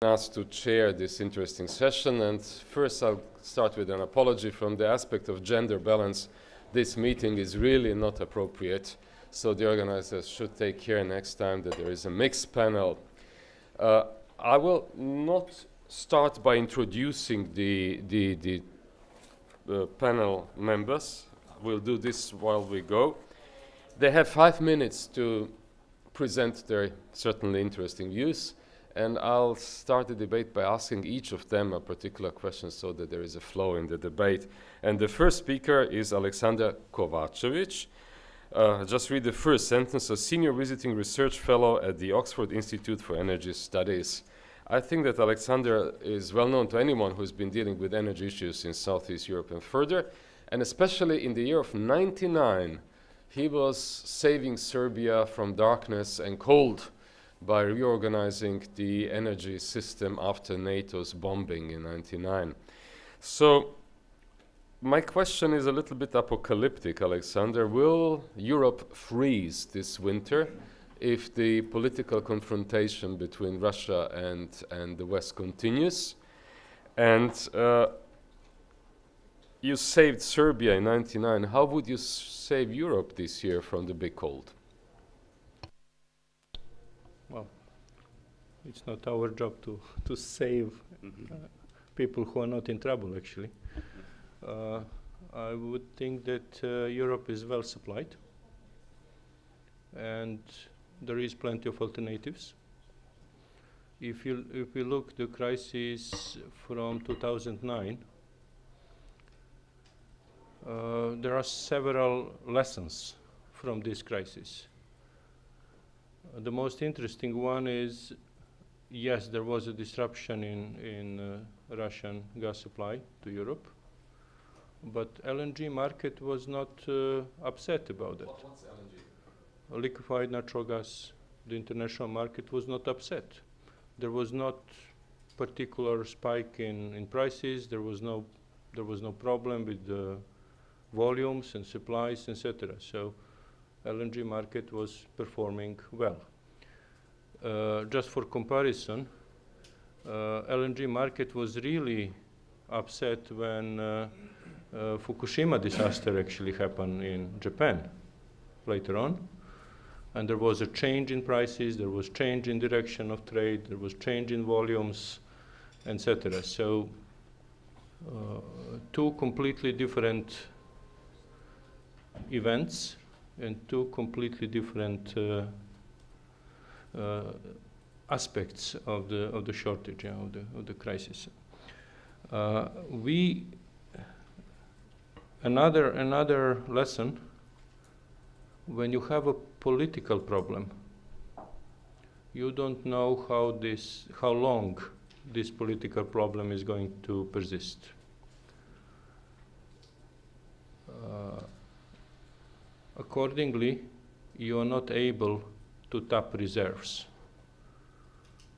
Asked to chair this interesting session, and first I'll start with an apology. From the aspect of gender balance, this meeting is really not appropriate, so the organizers should take care next time that there is a mixed panel. I will not start by introducing the panel members. We'll do this while we go. They have 5 minutes to present their certainly interesting views. And I'll start the debate by asking each of them a particular question so that there is a flow in the debate. And the first speaker is Aleksandar Kovačević. Just read the first sentence: a senior visiting research fellow at the Oxford Institute for Energy Studies. I think that Aleksandar is well known to anyone who's been dealing with energy issues in Southeast Europe and further. And especially in the year of '99, he was saving Serbia from darkness and cold by reorganizing the energy system after NATO's bombing in '99. So my question is a little bit apocalyptic, Aleksandar. Will Europe freeze this winter if the political confrontation between Russia and the West continues? And you saved Serbia in '99. How would you save Europe this year from the big cold? Well, it's not our job to save people who are not in trouble, actually. I would think that Europe is well supplied, and there is plenty of alternatives. If we look the crisis from 2009, there are several lessons from this crisis. The most interesting one is, yes, there was a disruption in Russian gas supply to Europe, but LNG market was not upset about it. What's LNG? Liquefied natural gas. The international market was not upset. There was not particular spike in prices. There was no problem with the volumes and supplies, etc. So LNG market was performing well. Just for comparison, LNG market was really upset when Fukushima disaster actually happened in Japan later on. And there was a change in prices, there was change in direction of trade, there was change in volumes, etc. So two completely different events and two completely different aspects of the shortage, of the crisis. Another lesson: when you have a political problem, you don't know how long this political problem is going to persist. Accordingly, you are not able to tap reserves.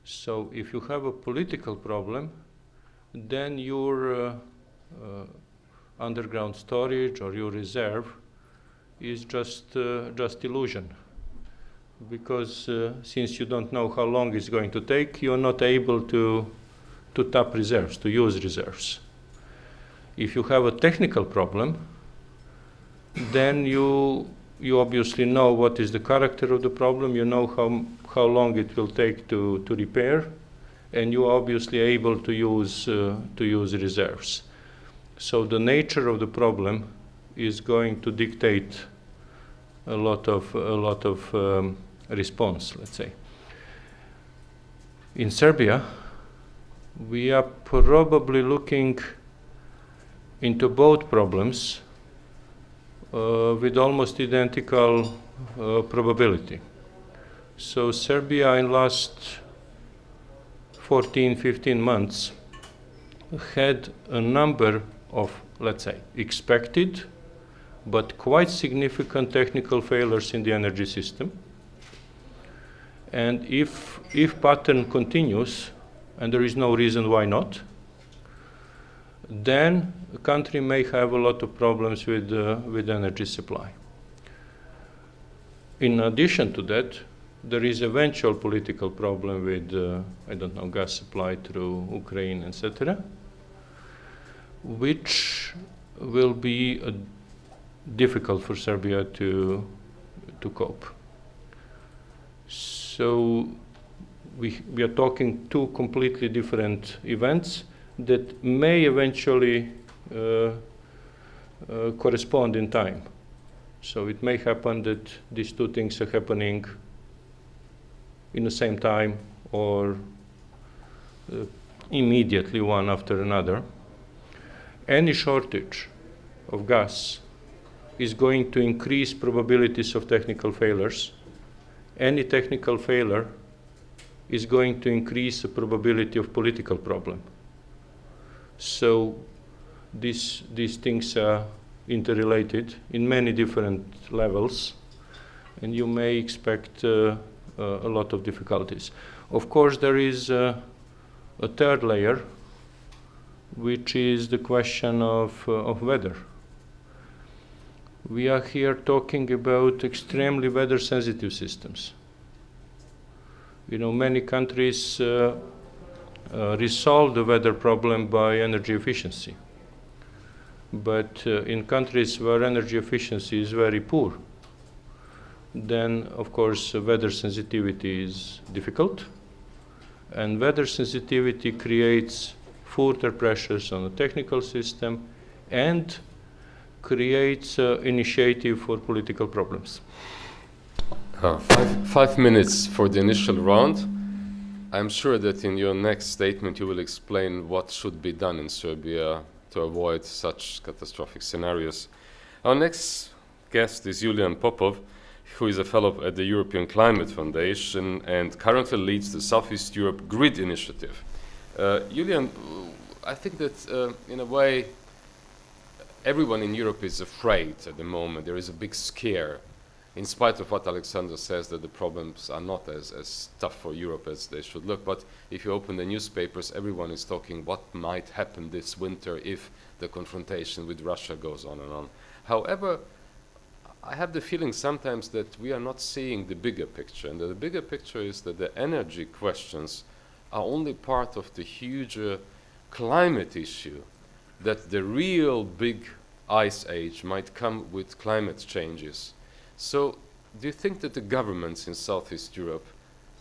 So if you have a political problem, then your underground storage or your reserve is just illusion. Because since you don't know how long it's going to take, you're not able to tap reserves, to use reserves. If you have a technical problem, then you obviously know what is the character of the problem, you know how long it will take to repair, and you are obviously able to use reserves. So the nature of the problem is going to dictate a lot of response, let's say. In Serbia, we are probably looking into both problems with almost identical probability. So Serbia in last 14-15 months had a number of, let's say, expected but quite significant technical failures in the energy system. And if pattern continues, and there is no reason why not, then the country may have a lot of problems with energy supply. In addition to that, there is eventual political problem with, I don't know, gas supply through Ukraine, etc., which will be difficult for Serbia to cope. So we are talking two completely different events that may eventually correspond in time. So it may happen that these two things are happening in the same time or immediately, one after another. Any shortage of gas is going to increase probabilities of technical failures. Any technical failure is going to increase the probability of political problem. So these things are interrelated in many different levels, and you may expect a lot of difficulties. Of course, there is a third layer, which is the question of weather. We are here talking about extremely weather-sensitive systems. You know, many countries resolve the weather problem by energy efficiency. But in countries where energy efficiency is very poor, then, of course, weather sensitivity is difficult. And weather sensitivity creates further pressures on the technical system and creates initiative for political problems. 5 minutes for the initial round. I'm sure that in your next statement you will explain what should be done in Serbia to avoid such catastrophic scenarios. Our next guest is Julian Popov, who is a fellow at the European Climate Foundation and currently leads the Southeast Europe Grid Initiative. Julian, I think that in a way everyone in Europe is afraid at the moment. There is a big scare, in spite of what Aleksandar says, that the problems are not as tough for Europe as they should look. But if you open the newspapers, everyone is talking what might happen this winter if the confrontation with Russia goes on and on. However, I have the feeling sometimes that we are not seeing the bigger picture, and the bigger picture is that the energy questions are only part of the huger climate issue, that the real big ice age might come with climate changes. So do you think that the governments in Southeast Europe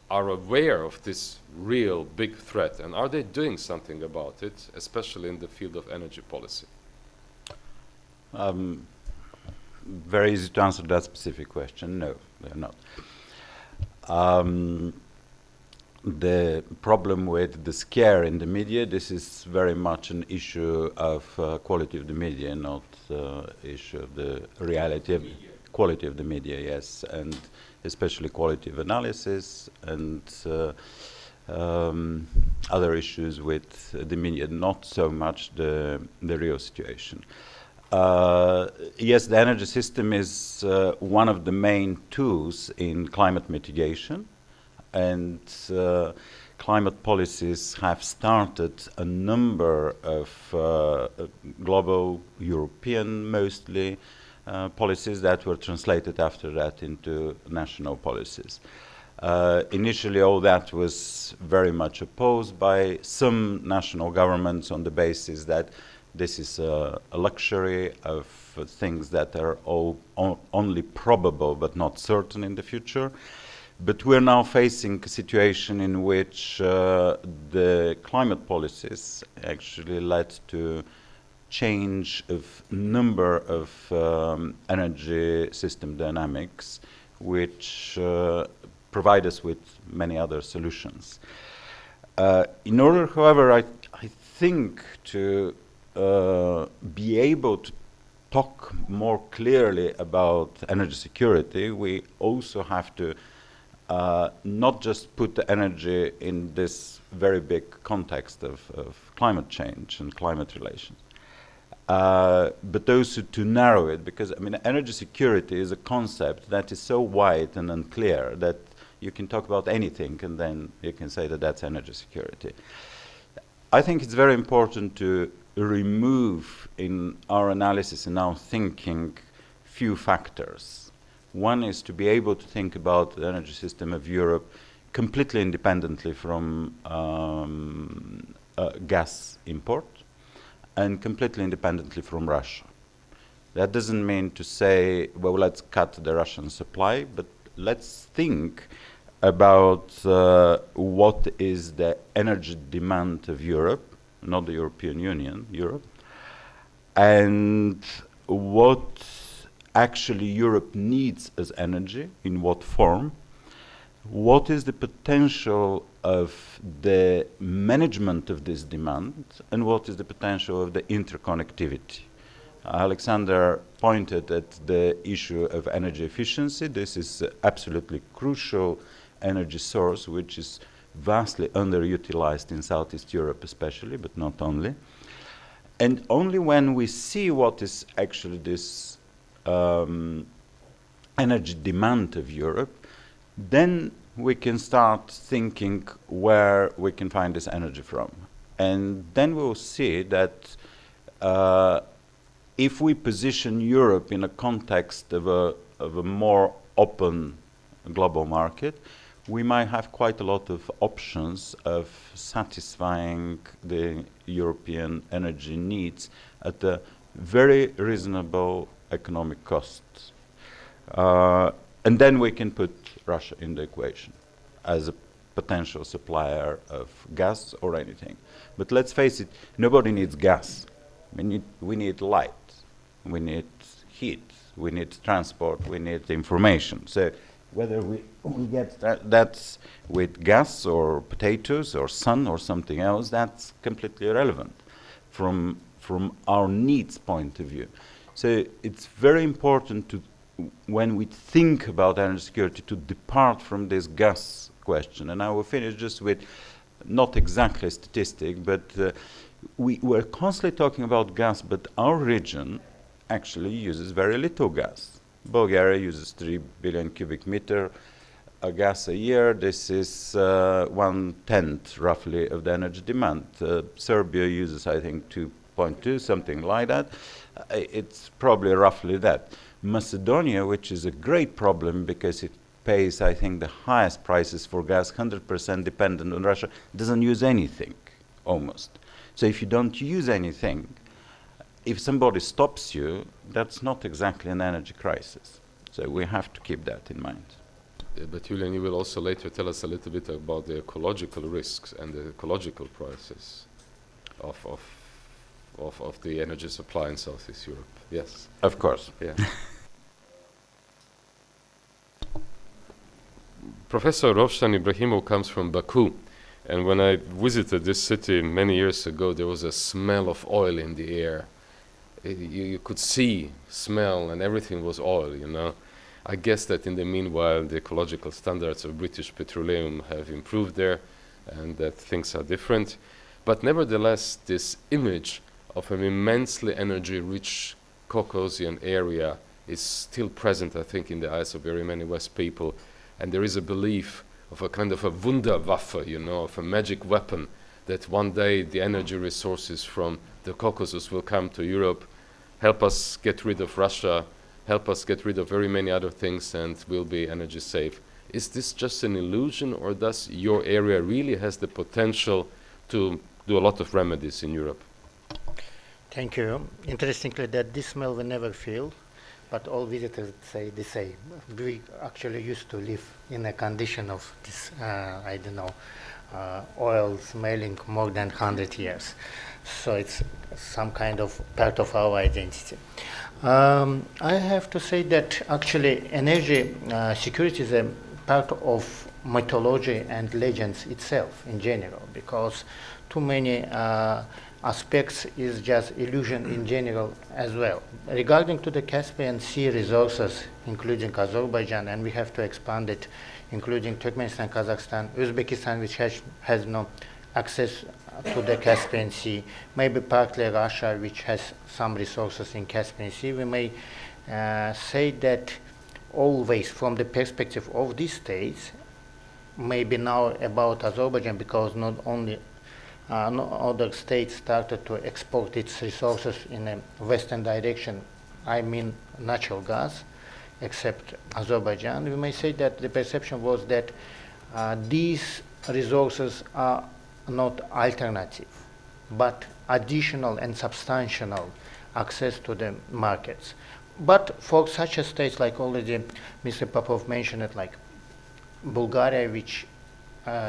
are aware of this real big threat, and are they doing something about it, especially in the field of energy policy? Very easy to answer that specific question. No, they're not. The problem with the scare in the media, this is very much an issue of quality of the media, not issue of the reality of quality of the media, yes, and especially quality of analysis and other issues with the media, not so much the real situation. Yes, the energy system is one of the main tools in climate mitigation, and climate policies have started a number of global, European mostly, policies that were translated after that into national policies. Initially, all that was very much opposed by some national governments on the basis that this is a luxury of things that are only probable but not certain in the future. But we're now facing a situation in which the climate policies actually led to change of number of energy system dynamics, which provide us with many other solutions. In order, however, I think to be able to talk more clearly about energy security, we also have to not just put the energy in this very big context of climate change and climate relations, but also to narrow it, because I mean, energy security is a concept that is so wide and unclear that you can talk about anything and then you can say that that's energy security. I think it's very important to remove in our analysis and our thinking few factors. One is to be able to think about the energy system of Europe completely independently from gas import and completely independently from Russia. That doesn't mean to say, well, let's cut the Russian supply, but let's think about what is the energy demand of Europe, not the European Union, Europe, and what actually Europe needs as energy, in what form, what is the potential of the management of this demand, and what is the potential of the interconnectivity. Aleksandar pointed at the issue of energy efficiency. This is absolutely crucial energy source, which is vastly underutilized in Southeast Europe especially, but not only. And only when we see what is actually this energy demand of Europe, then we can start thinking where we can find this energy from. And then we'll see that if we position Europe in a context of a more open global market, we might have quite a lot of options of satisfying the European energy needs at a very reasonable economic cost. And then we can put Russia in the equation as a potential supplier of gas or anything. But let's face it, nobody needs gas. We need light, we need heat, we need transport, we need information. So whether we get that's with gas or potatoes or sun or something else, that's completely irrelevant from our needs point of view. So it's very important to, when we think about energy security, to depart from this gas question. And I will finish just with not exactly a statistic, but we're constantly talking about gas, but our region actually uses very little gas. Bulgaria uses 3 billion cubic meter gas a year. This is 1/10 roughly of the energy demand. Serbia uses, I think, 2.2, something like that. It's probably roughly that. Macedonia, which is a great problem because it pays, I think, the highest prices for gas, 100% dependent on Russia, doesn't use anything, almost. So if you don't use anything, if somebody stops you, that's not exactly an energy crisis. So we have to keep that in mind. But Julian, you will also later tell us a little bit about the ecological risks and the ecological prices of the energy supply in Southeast Europe. Yes? Of course. Yeah. Professor Rovshan Ibrahimov comes from Baku. And when I visited this city many years ago, there was a smell of oil in the air. You could see, smell, and everything was oil, you know. I guess that in the meanwhile, the ecological standards of British Petroleum have improved there, and that things are different. But nevertheless, this image of an immensely energy-rich Caucasian area is still present, I think, in the eyes of very many West people. And there is a belief of a kind of a Wunderwaffe, you know, of a magic weapon, that one day the energy resources from the Caucasus will come to Europe, help us get rid of Russia, help us get rid of very many other things, and we'll be energy safe. Is this just an illusion, or does your area really has the potential to do a lot of remedies in Europe? Thank you. Interestingly, that this smell will never fail, but all visitors say the same. We actually used to live in a condition of this, oil smelling more than 100 years. So it's some kind of part of our identity. I have to say that actually energy security is a part of mythology and legends itself in general, because too many aspects is just illusion in general as well. Regarding to the Caspian Sea resources, including Azerbaijan, and we have to expand it, including Turkmenistan, Kazakhstan, Uzbekistan, which has no access to the Caspian Sea, maybe partly Russia, which has some resources in Caspian Sea. We may say that always from the perspective of these states, maybe now about Azerbaijan, because not only other states started to export its resources in a western direction, I mean natural gas, except Azerbaijan. We may say that the perception was that these resources are not alternative, but additional and substantial access to the markets. But for such a states like already Mr. Popov mentioned it, like Bulgaria, which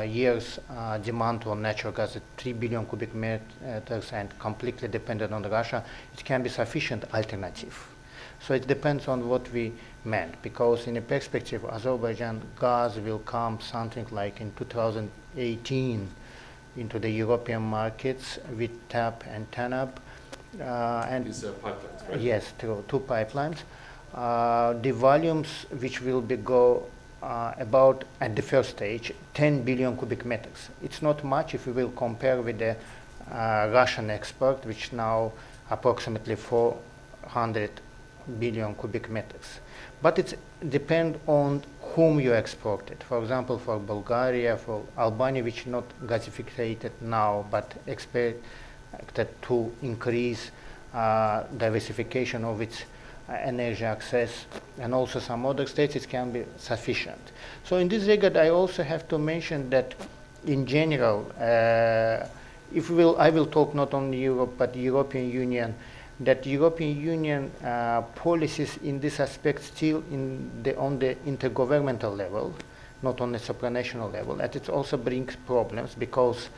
years demand on natural gas at 3 billion cubic meters and completely dependent on Russia, it can be sufficient alternative. So it depends on what we meant, because in a perspective, Azerbaijan gas will come something like in 2018 into the European markets with TAP and TANAP. And These are pipelines, right? yes, through 2 pipelines. The volumes which will be go about at the first stage 10 billion cubic meters. It's not much if we will compare with the Russian export, which now approximately 400 billion cubic meters. But it depends on whom you export it. For example, for Bulgaria, for Albania, which not gasificated now, but expected to increase diversification of its energy access, and also some other states, it can be sufficient. So in this regard, I also have to mention that in general, I will talk not only Europe, but the European Union, that European Union policies in this aspect still on the intergovernmental level, not on the supranational level, and it also brings problems because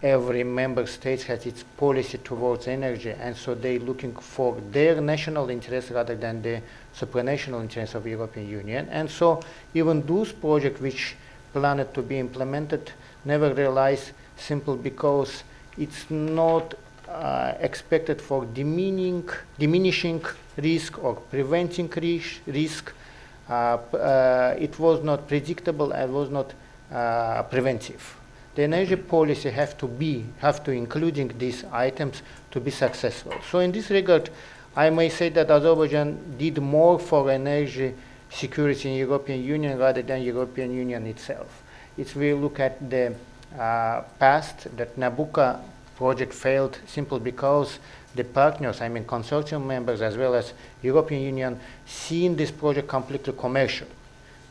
every member state has its policy towards energy, and so they're looking for their national interests rather than the supranational interests of the European Union. And so even those projects which planned to be implemented never realize, simply because it's not expected for diminishing risk or preventing risk. It was not predictable and was not preventive. The energy policy have to including these items to be successful. So in this regard, I may say that Azerbaijan did more for energy security in European Union rather than European Union itself. If we look at the past, that Nabucco project failed simply because the partners, I mean consortium members as well as European Union, seen this project completely commercial,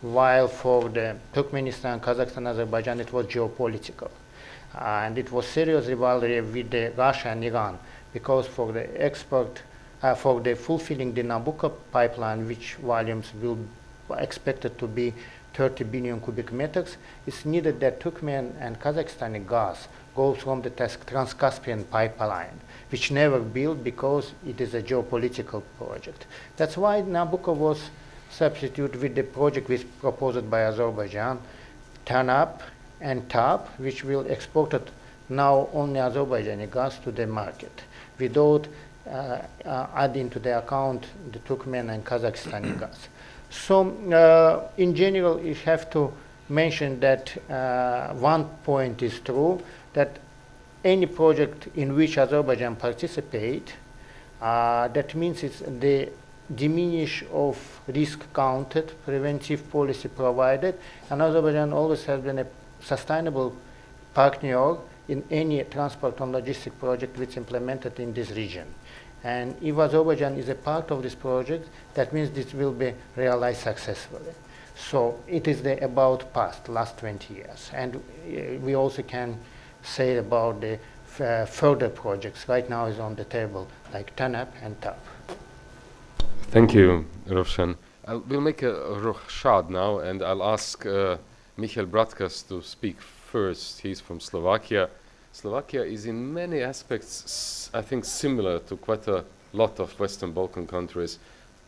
while for the Turkmenistan, Kazakhstan, Azerbaijan, it was geopolitical. And it was serious rivalry with the Russia and Iran, because for the export, for the fulfilling the Nabucco pipeline, which volumes will expected to be 30 billion cubic meters, it's needed that Turkmen and Kazakhstani gas goes from the Trans-Caspian pipeline, which never built because it is a geopolitical project. That's why Nabucco was substitute with the project which proposed by Azerbaijan, TANAP and TAP, which will export it now only Azerbaijani gas to the market, without adding to the account the Turkmen and Kazakhstani gas. So in general, you have to mention that one point is true, that any project in which Azerbaijan participate, that means it's the diminish of risk counted, preventive policy provided, and Azerbaijan always has been a sustainable partner in any transport and logistic project which is implemented in this region. And if Azerbaijan is a part of this project, that means this will be realized successfully. So it is about last 20 years. And we also can say about the further projects right now is on the table, like TANAP and TAP. Thank you, Rovshan. We'll make a rochade now, and I'll ask Michal Bratkas to speak first. He's from Slovakia. Slovakia is in many aspects, I think, similar to quite a lot of Western Balkan countries.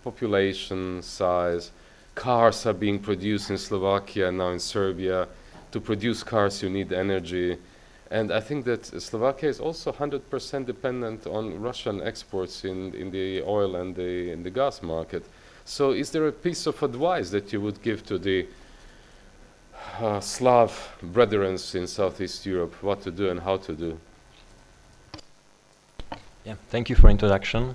Population, size, cars are being produced in Slovakia, now in Serbia. To produce cars, you need energy. And I think that Slovakia is also 100% dependent on Russian exports in the oil and in the gas market. So is there a piece of advice that you would give to the Slav brethren in Southeast Europe, what to do and how to do? Yeah, thank you for introduction.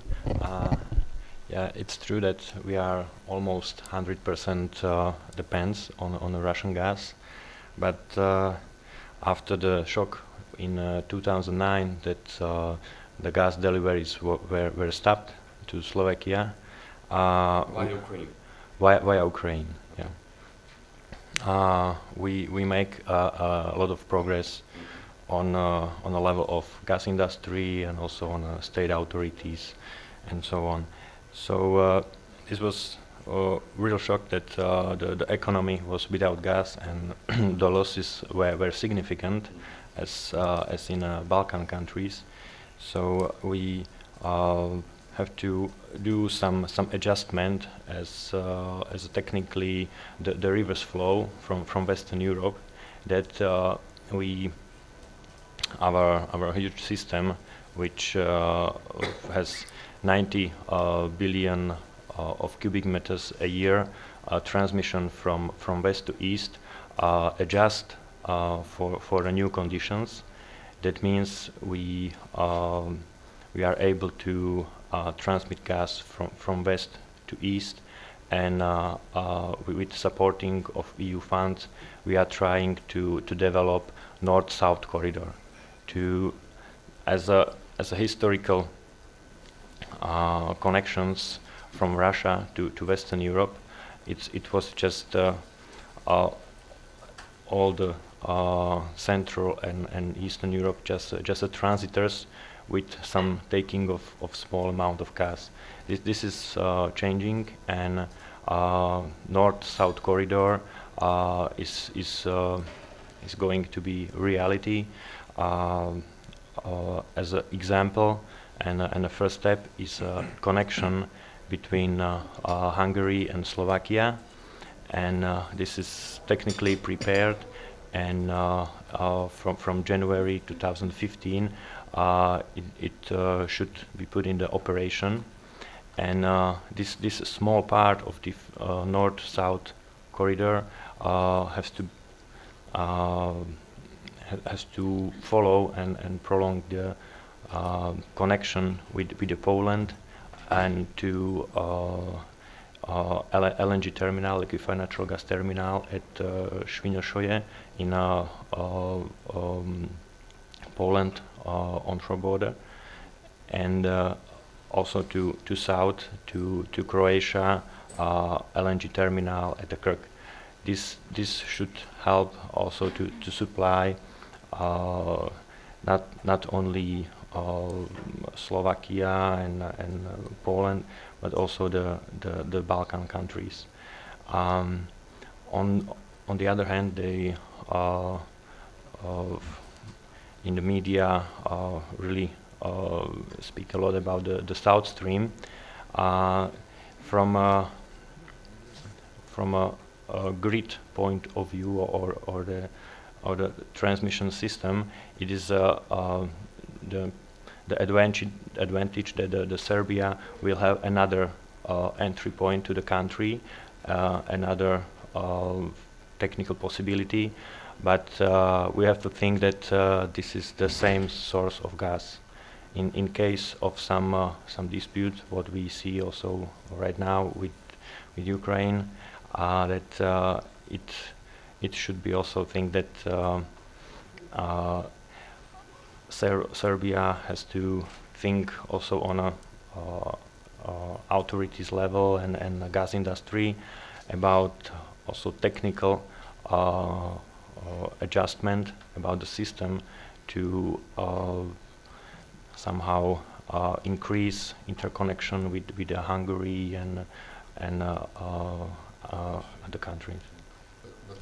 Yeah, it's true that we are almost 100% depends on the Russian gas, but after the shock in 2009 that the gas deliveries were stopped to Slovakia. By Ukraine? via Ukraine. Yeah. We make a lot of progress on a level of gas industry and also on state authorities and so on. So this was a real shock that the economy was without gas, and the losses were significant as in Balkan countries. So we have to do some adjustment as technically the rivers flow from Western Europe, that our huge system, which has 90 billion of cubic meters a year transmission from west to east, adjust for the new conditions. That means we are able to transmit gas from west to east, and with supporting of EU funds, we are trying to develop north-south corridor as a historical connections from Russia to Western Europe. It was just all the Central and Eastern Europe just a transitors with some taking of small amount of gas. This is changing, and north-south corridor is going to be reality. As an example, and the first step is a connection between Hungary and Slovakia, and this is technically prepared, and from January 2015 it should be put into operation. And this small part of the north-south corridor has to follow and prolong the connection with Poland, and to LNG terminal, liquefied natural gas terminal at Świnoujście in Poland onshore border, and also to south to Croatia, LNG terminal at the Krk. This should help also to supply not only Slovakia and Poland, but also the Balkan countries. On the other hand, they in the media really speak a lot about the South Stream. From a grid point of view, or the transmission system, it is the advantage that the Serbia will have another entry point to the country, another technical possibility, but we have to think that this is the same source of gas. In case of some dispute, what we see also right now with Ukraine, that it should be also think that Serbia has to think also on a authorities level and the gas industry about also technical adjustment about the system to somehow increase interconnection with Hungary and other countries.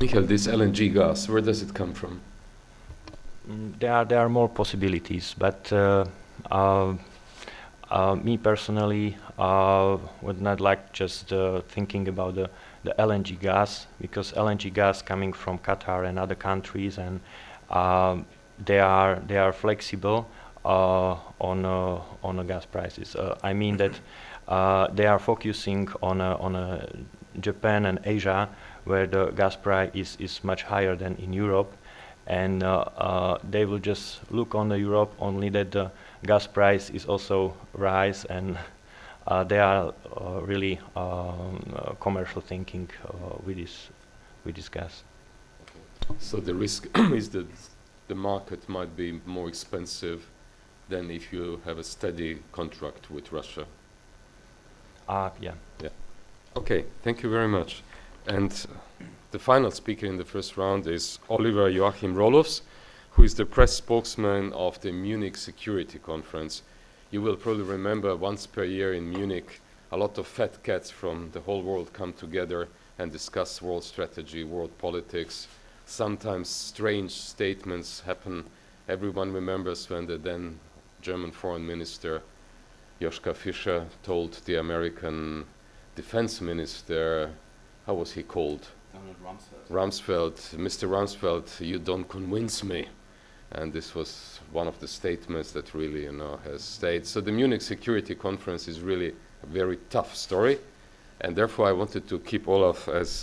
Michal, this LNG gas, where does it come from? There are more possibilities, but me personally would not like just thinking about the LNG gas, because LNG gas coming from Qatar and other countries, and they are flexible on the gas prices. I mean that they are focusing on Japan and Asia, where the gas price is much higher than in Europe, and they will just look on the Europe only that the gas price is also rise, and they are really commercial thinking with this gas. So the risk is that the market might be more expensive than if you have a steady contract with Russia. Yeah. Yeah. Okay, thank you very much. And the final speaker in the first round is Oliver Joachim Rolofs, who is the press spokesman of the Munich Security Conference. You will probably remember once per year in Munich, a lot of fat cats from the whole world come together and discuss world strategy, world politics. Sometimes strange statements happen. Everyone remembers when the then German foreign minister Joschka Fischer told the American defense minister, how was he called? Rumsfeld, Mr. Rumsfeld, you don't convince me. And this was one of the statements that really, has stayed. So the Munich Security Conference is really a very tough story. And therefore I wanted to keep Oliver as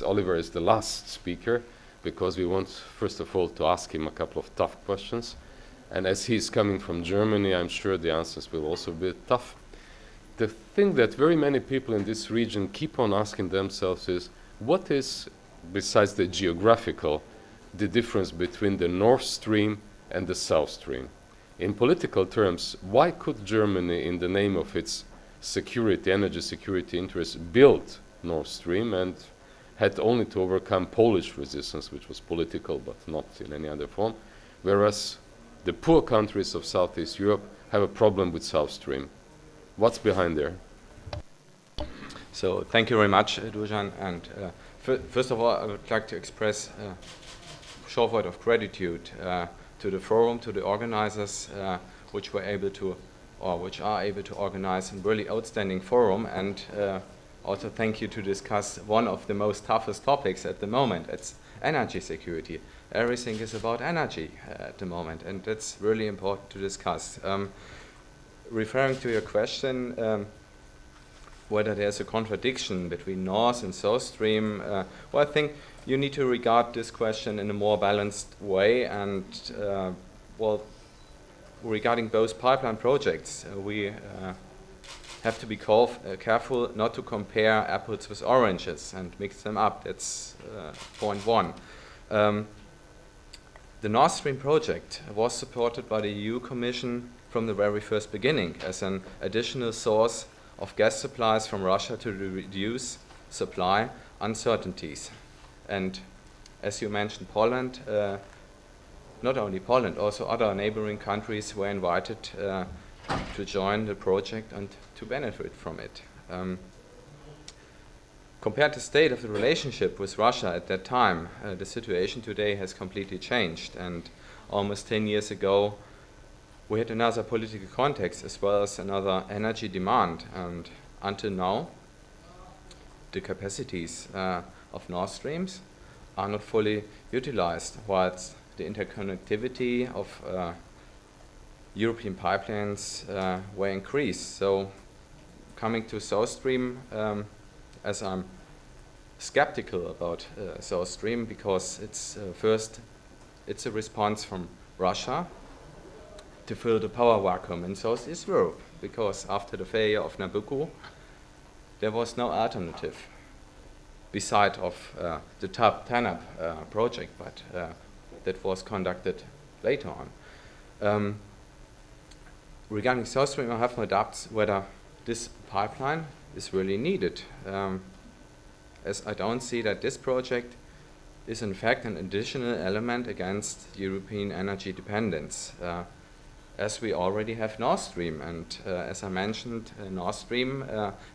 the last speaker, because we want, first of all, to ask him a couple of tough questions. And as he's coming from Germany, I'm sure the answers will also be tough. The thing that very many people in this region keep on asking themselves is, what is, besides the geographical, the difference between the North Stream and the South Stream? In political terms, why could Germany, in the name of its security, energy security interests, build Nord Stream and had only to overcome Polish resistance, which was political but not in any other form, whereas the poor countries of Southeast Europe have a problem with South Stream? What's behind there? So thank you very much, Dušan. And first of all, I would like to express a short word of gratitude to the forum, to the organizers, which are able to organize a really outstanding forum. And also thank you to discuss one of the most toughest topics at the moment. It's energy security. Everything is about energy at the moment, and that's really important to discuss. Referring to your question, whether there's a contradiction between North and South Stream, well, I think you need to regard this question in a more balanced way. And, well, regarding both pipeline projects, we have to be careful not to compare apples with oranges and mix them up. That's point one. The Nord Stream project was supported by the EU Commission from the very first beginning as an additional source of gas supplies from Russia to reduce supply uncertainties. And as you mentioned, Poland, not only Poland, also other neighboring countries were invited to join the project and to benefit from it. Compared to the state of the relationship with Russia at that time, the situation today has completely changed. And almost 10 years ago, we had another political context as well as another energy demand. And until now, the capacities of Nord Streams are not fully utilized, whilst the interconnectivity of European pipelines were increased. So coming to South Stream, as I'm skeptical about South Stream, because it's it's a response from Russia to fill the power vacuum in Southeast Europe, because after the failure of Nabucco, there was no alternative beside of the TANAP project, but that was conducted later on. Regarding South Stream, I have my doubts whether this pipeline is really needed, as I don't see that this project is in fact an additional element against European energy dependence, as we already have Nord Stream, and as I mentioned, Nord Stream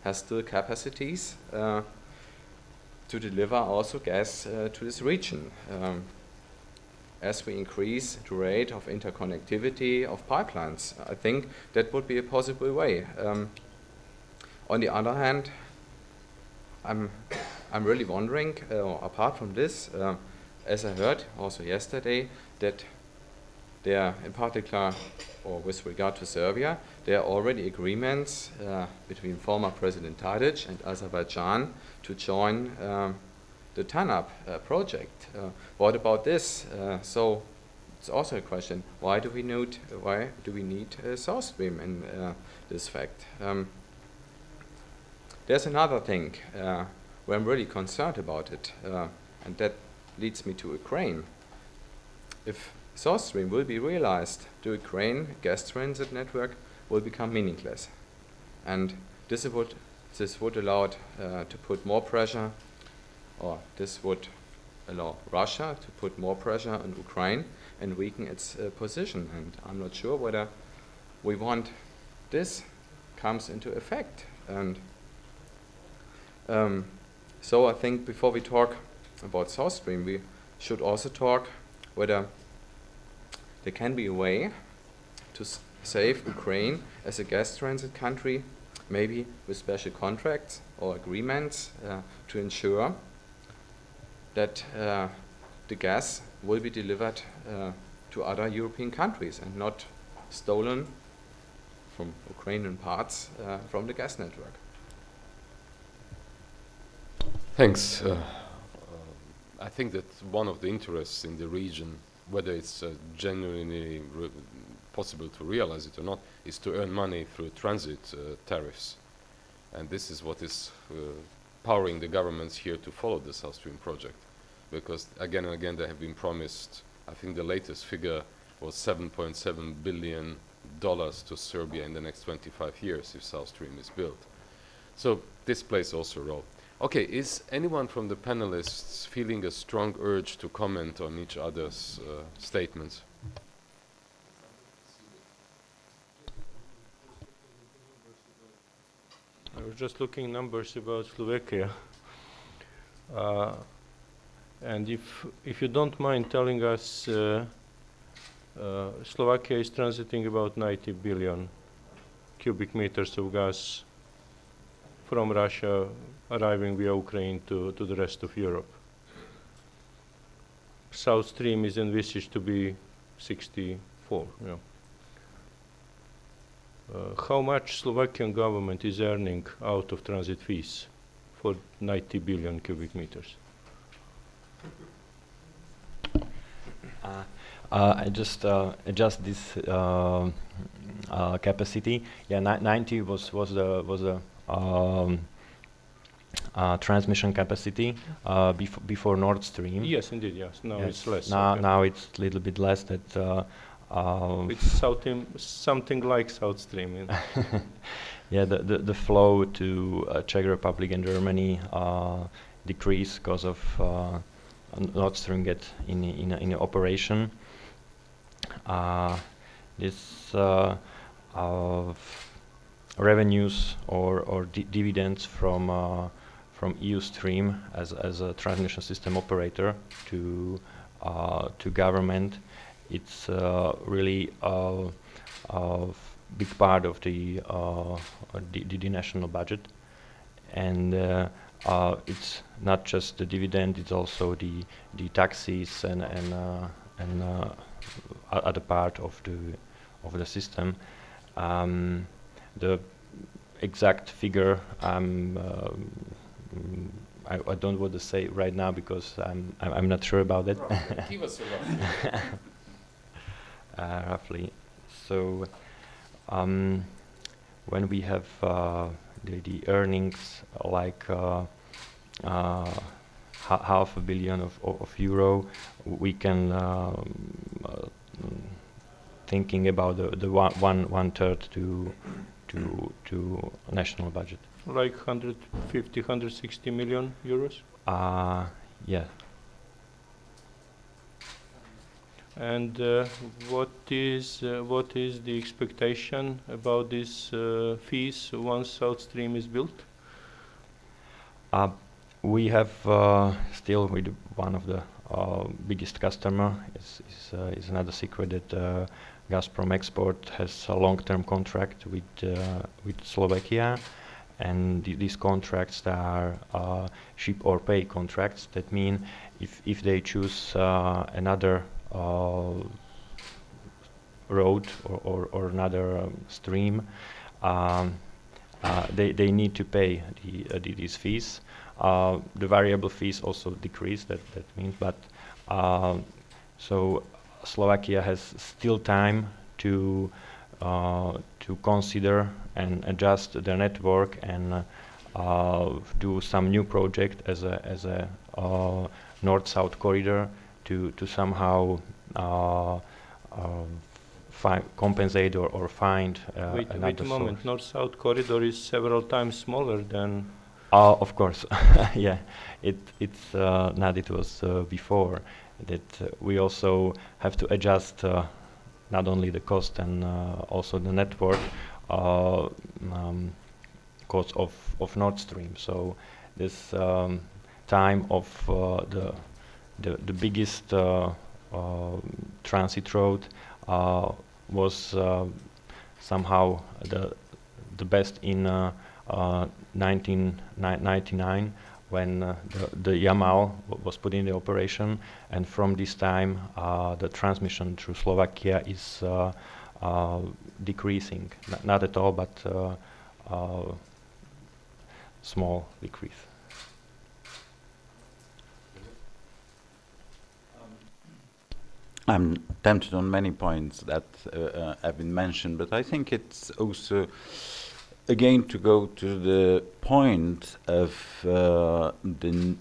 has still capacities to deliver also gas to this region. As we increase the rate of interconnectivity of pipelines, I think that would be a possible way. On the other hand, I'm really wondering, apart from this, as I heard also yesterday, that there, in particular, or with regard to Serbia, there are already agreements between former President Tadic and Azerbaijan to join the TANAP project. What about this? So it's also a question: why do we need South Stream in this fact? There's another thing where I'm really concerned about it, and that leads me to Ukraine. If South Stream will be realized, the Ukraine gas transit network will become meaningless, and this would this would allow to put more pressure, or this would allow Russia to put more pressure on Ukraine and weaken its position. And I'm not sure whether we want this comes into effect. And so I think before we talk about South Stream, we should also talk whether there can be a way to save Ukraine as a gas transit country, maybe with special contracts or agreements to ensure that the gas will be delivered to other European countries and not stolen from Ukrainian parts from the gas network. Thanks. I think that one of the interests in the region, whether it's genuinely possible to realize it or not, is to earn money through transit tariffs. And this is what is powering the governments here to follow the South Stream project. Because again and again they have been promised, I think the latest figure was $7.7 billion to Serbia in the next 25 years if South Stream is built. So this plays also a role. Okay, is anyone from the panelists feeling a strong urge to comment on each other's statements? I was just looking numbers about Slovakia. And if you don't mind telling us, Slovakia is transiting about 90 billion cubic meters of gas from Russia arriving via Ukraine to the rest of Europe. South Stream is envisaged to be 64. Yeah. How much Slovakian government is earning out of transit fees for 90 billion cubic meters? I just adjust this capacity. Yeah, 90 was the transmission capacity before Nord Stream. Yes, indeed. Yes. Now Yes. it's less. Now, okay. now it's a little bit less. That It's something like South Stream. yeah, the flow to Czech Republic and Germany decreased because of Nord Stream get in operation. This revenues or dividends from Eustream as a transmission system operator to government. It's really a big part of the national budget, and it's not just the dividend; it's also the taxes and other part of the system. The exact figure I don't want to say right now because I'm not sure about it. Give us a rough. Roughly. So when we have the earnings like half a billion of euro, we can thinking about the one third to national budget. Like 150, 160 million euros. Yeah. And what is the expectation about these fees once South Stream is built? We have still with one of the biggest customer. Is another secret that Gazprom Export has a long-term contract with Slovakia, and these contracts are ship or pay contracts. That mean if they choose another road or another stream, they need to pay these fees. The variable fees also decrease. That means, but so Slovakia has still time to consider and adjust the network and do some new project as a north-south corridor to somehow compensate or find Wait another a moment. source. North-South corridor is several times smaller than. Of course, yeah. It's not. It was before that we also have to adjust not only the cost and also the network cost of Nord Stream. So this time of the biggest transit road was somehow the best in 1999 when the Yamal was put in the operation, and from this time the transmission through Slovakia is decreasing. Not at all, but small decrease. I'm tempted on many points that have been mentioned, but I think it's also, again, to go to the point of the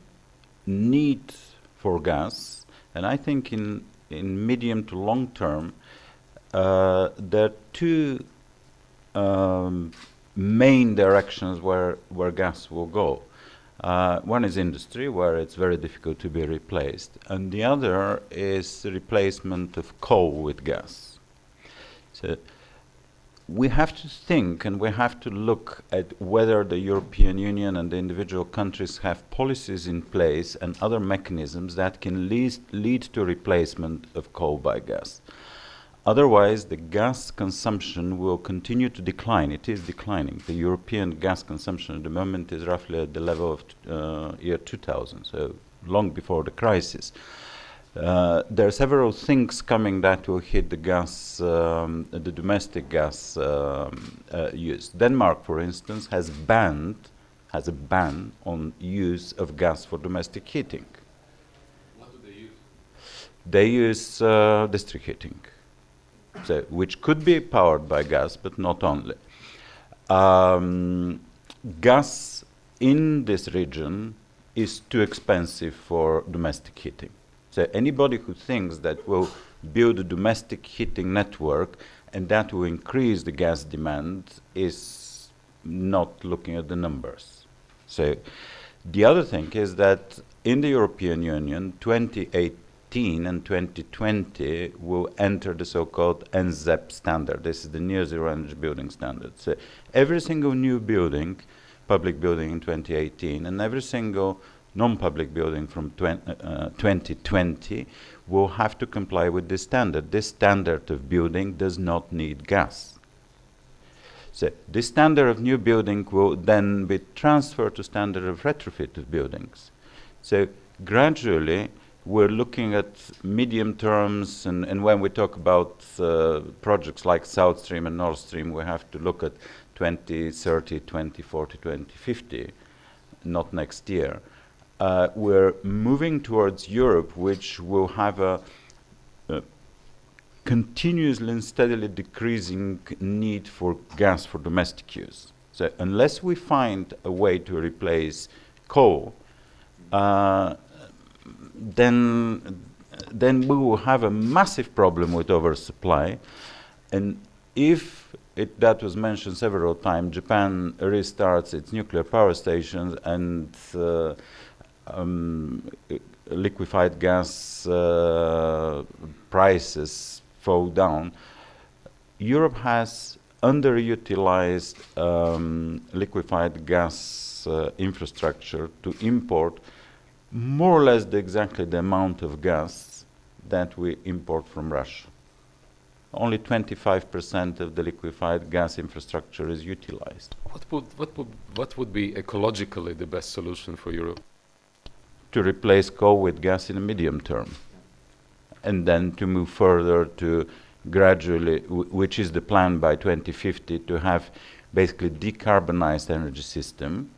need for gas, and I think in medium to long term, there are two main directions where gas will go. One is industry, where it's very difficult to be replaced, and the other is the replacement of coal with gas. So we have to think and we have to look at whether the European Union and the individual countries have policies in place and other mechanisms that can lead to replacement of coal by gas. Otherwise, the gas consumption will continue to decline. It is declining. The European gas consumption at the moment is roughly at the level of year 2000, so long before the crisis. There are several things coming that will hit the gas, the domestic gas use. Denmark, for instance, has a ban on use of gas for domestic heating. What do they use? They use district heating, so, which could be powered by gas, but not only. Gas in this region is too expensive for domestic heating. So anybody who thinks that will build a domestic heating network and that will increase the gas demand is not looking at the numbers. So the other thing is that in the European Union, 2018 and 2020 will enter the so-called NZEP standard. This is the near zero energy building standard. So every single new building, public building in 2018, and every single non-public building from 2020 will have to comply with this standard. This standard of building does not need gas. So this standard of new building will then be transferred to standard of retrofit of buildings. So gradually we're looking at medium terms, and when we talk about projects like South Stream and Nord Stream, we have to look at 2030, 2040, 2050, not next year. We're moving towards Europe, which will have a continuously and steadily decreasing need for gas for domestic use. So unless we find a way to replace coal, then we will have a massive problem with oversupply. And if that was mentioned several times, Japan restarts its nuclear power stations and liquefied gas prices fall down. Europe has underutilized liquefied gas infrastructure to import more or less exactly the amount of gas that we import from Russia. Only 25% of the liquefied gas infrastructure is utilized. What would be ecologically the best solution for Europe? To replace coal with gas in the medium term, and then to move further to gradually, which is the plan by 2050, to have basically decarbonized energy system,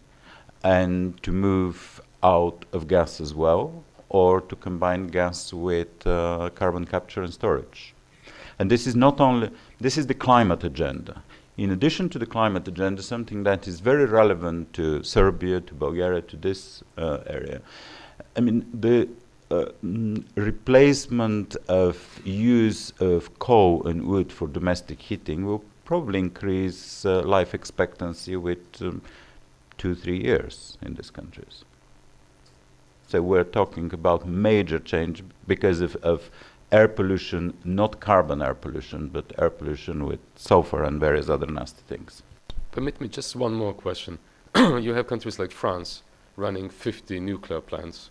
and to move out of gas as well, or to combine gas with carbon capture and storage. And this is not only, this is the climate agenda. In addition to the climate agenda, something that is very relevant to Serbia, to Bulgaria, to this area. I mean, the replacement of use of coal and wood for domestic heating will probably increase life expectancy with 2-3 years in these countries. So we're talking about major change because of air pollution, not carbon air pollution, but air pollution with sulfur and various other nasty things. Permit me just one more question. You have countries like France running 50 nuclear plants.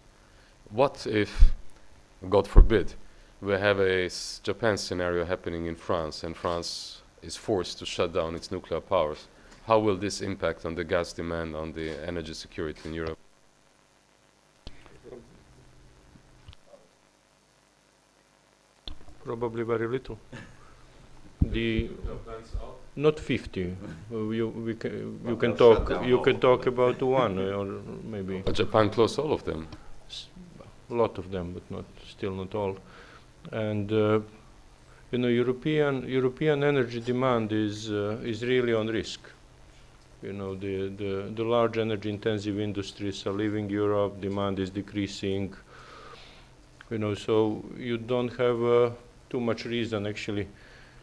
What if, God forbid, we have a Japan scenario happening in France and France is forced to shut down its nuclear powers? How will this impact on the gas demand, on the energy security in Europe? Probably very little. Not 50. You can talk about one or maybe. But Japan closed all of them. A lot of them, but still not all. And European energy demand is really on risk. The large energy intensive industries are leaving Europe. Demand is decreasing. So you don't have too much reason actually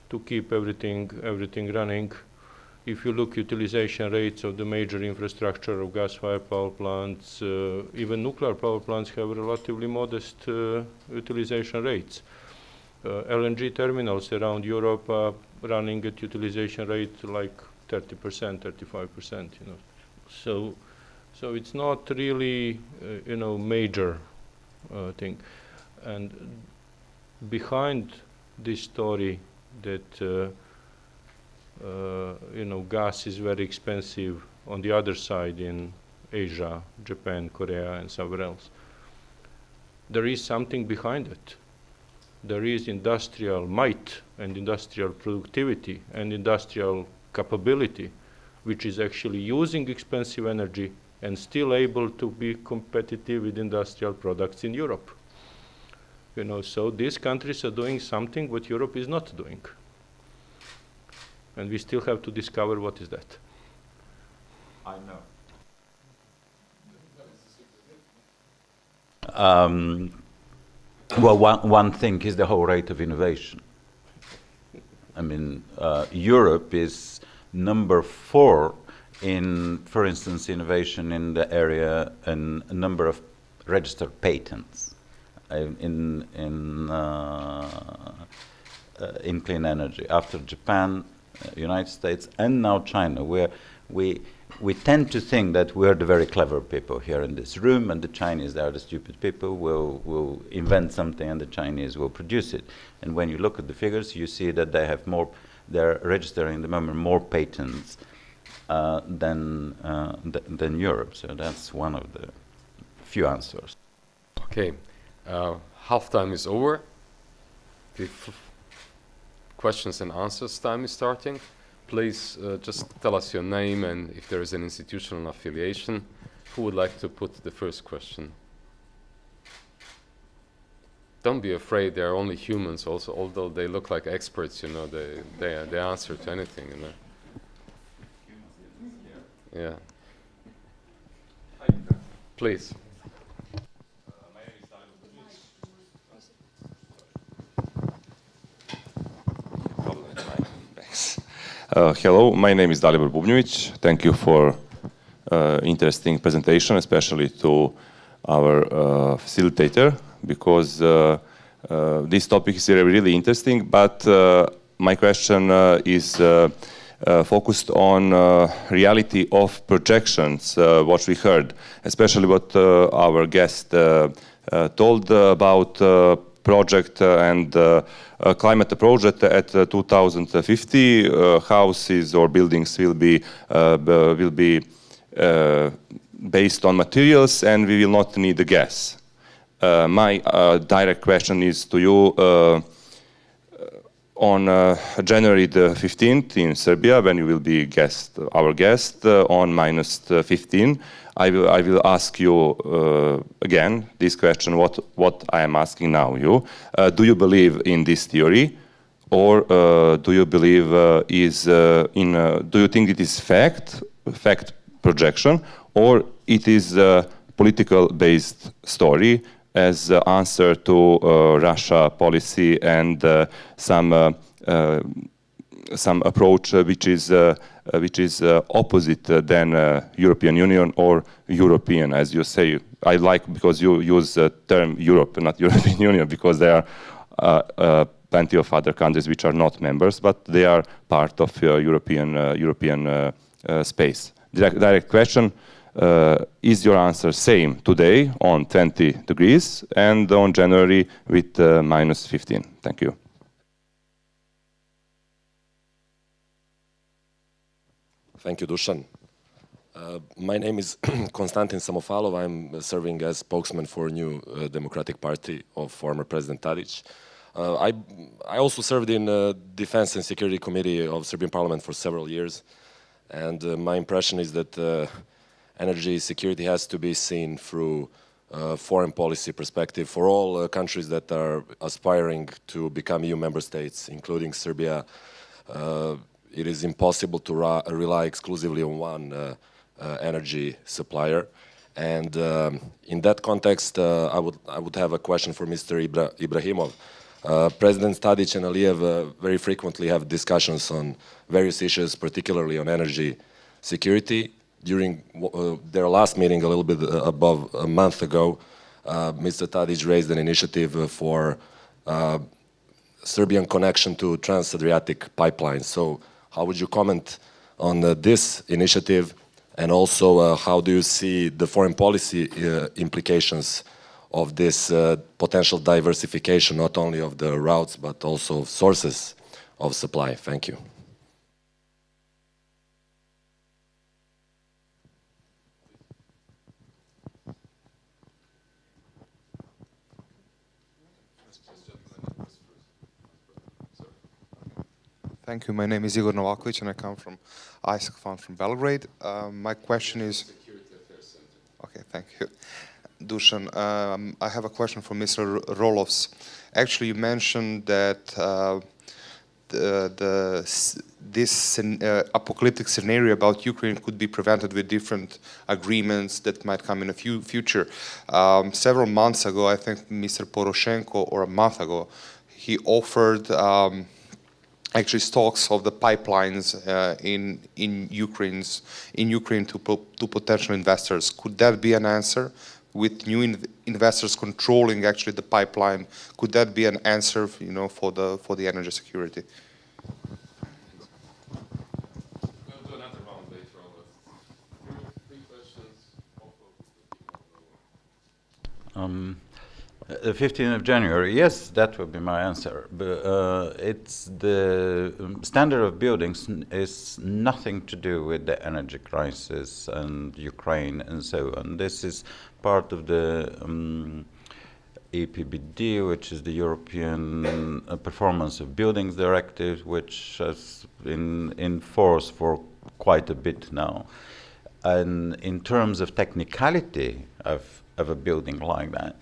to keep everything running. If you look utilization rates of the major infrastructure of gas-fired power plants, even nuclear power plants have relatively modest utilization rates. LNG terminals around Europe are running at utilization rate like 30%, 35%. So it's not really major thing. And behind this story that gas is very expensive on the other side in Asia, Japan, Korea, and somewhere else, there is something behind it. There is industrial might and industrial productivity and industrial capability, which is actually using expensive energy and still able to be competitive with industrial products in Europe. So these countries are doing something what Europe is not doing. And we still have to discover what is that. I know. Well, one thing is the whole rate of innovation. I mean, Europe is number 4 in, for instance, innovation in the area and a number of registered patents in clean energy. After Japan, United States, and now China, where we tend to think that we're the very clever people here in this room, and the Chinese are the stupid people. Will invent something, and the Chinese will produce it. And when you look at the figures, you see that they have more. They're registering at the moment more patents than Europe. So that's one of the few answers. Okay, halftime is over. The questions and answers time is starting. Please just tell us your name and if there is an institutional affiliation. Who would like to put the first question? Don't be afraid, they are only humans also, although they look like experts, they answer to anything, Yeah. Please. Hello, my name is Dalibor Bubnjević. Thank you for interesting presentation, especially to our facilitator, because this topic is really interesting. But my question is focused on reality of projections, what we heard, especially what our guest told about project and climate project at 2050. Houses or buildings will be based on materials, and we will not need the gas. My direct question is to you. On January the 15th in Serbia, when you will be our guest on -15, I will ask you again this question. What I am asking now you? Do you believe in this theory, or do you believe do you think it is fact projection, or it is a political based story as answer to Russia policy and some approach which is opposite than European Union or European, as you say. I like because you use the term Europe, not European Union, because there are plenty of other countries which are not members, but they are part of European space. Direct question: is your answer same today on 20 degrees and on January with -15? Thank you. Thank you, Dušan. My name is Konstantin Samofalov. I'm serving as spokesman for New Democratic Party of former President Tadić. I also served in Defense and Security Committee of Serbian Parliament for several years, and my impression is that energy security has to be seen through foreign policy perspective for all countries that are aspiring to become EU member states, including Serbia. It is impossible to rely exclusively on one energy supplier, and in that context, I would have a question for Mr. Ibrahimov. Presidents Tadić and Aliyev very frequently have discussions on various issues, particularly on energy security. During their last meeting, a little bit above a month ago, Mr. Tadić raised an initiative for Serbian connection to Trans-Adriatic pipeline. So how would you comment on this initiative, and also how do you see the foreign policy implications of this potential diversification, not only of the routes but also of sources of supply? Thank you. Thank you. My name is Igor Novaković and I come from ISAC Fund from Belgrade. My question is... Okay, thank you. Dušan, I have a question for Mr. Rolofs. Actually, you mentioned that this apocalyptic scenario about Ukraine could be prevented with different agreements that might come in the future. Several months ago, I think Mr. Poroshenko, or a month ago, he offered actually stocks of the pipelines in Ukraine to potential investors. Could that be an answer? With new investors controlling actually the pipeline, could that be an answer, you know, for the energy security? We'll do another round later on. Three questions. The 15th of January, yes, that would be my answer. But it's the standard of buildings is nothing to do with the energy crisis and Ukraine and so on. This is part of the EPBD, which is the European Performance of Buildings Directive, which has been in force for quite a bit now. And in terms of technicality of a building like that,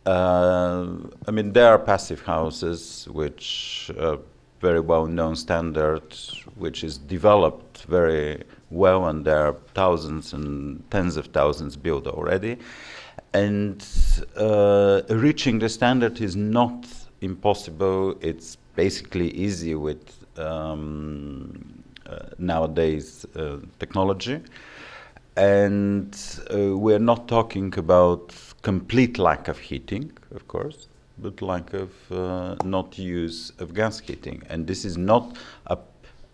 I mean, there are passive houses, which very well-known standard, which is developed very well, and there are thousands and tens of thousands built already. And reaching the standard is not impossible. It's basically easy with nowadays technology. And we're not talking about complete lack of heating, of course, but lack of not use of gas heating. And this is not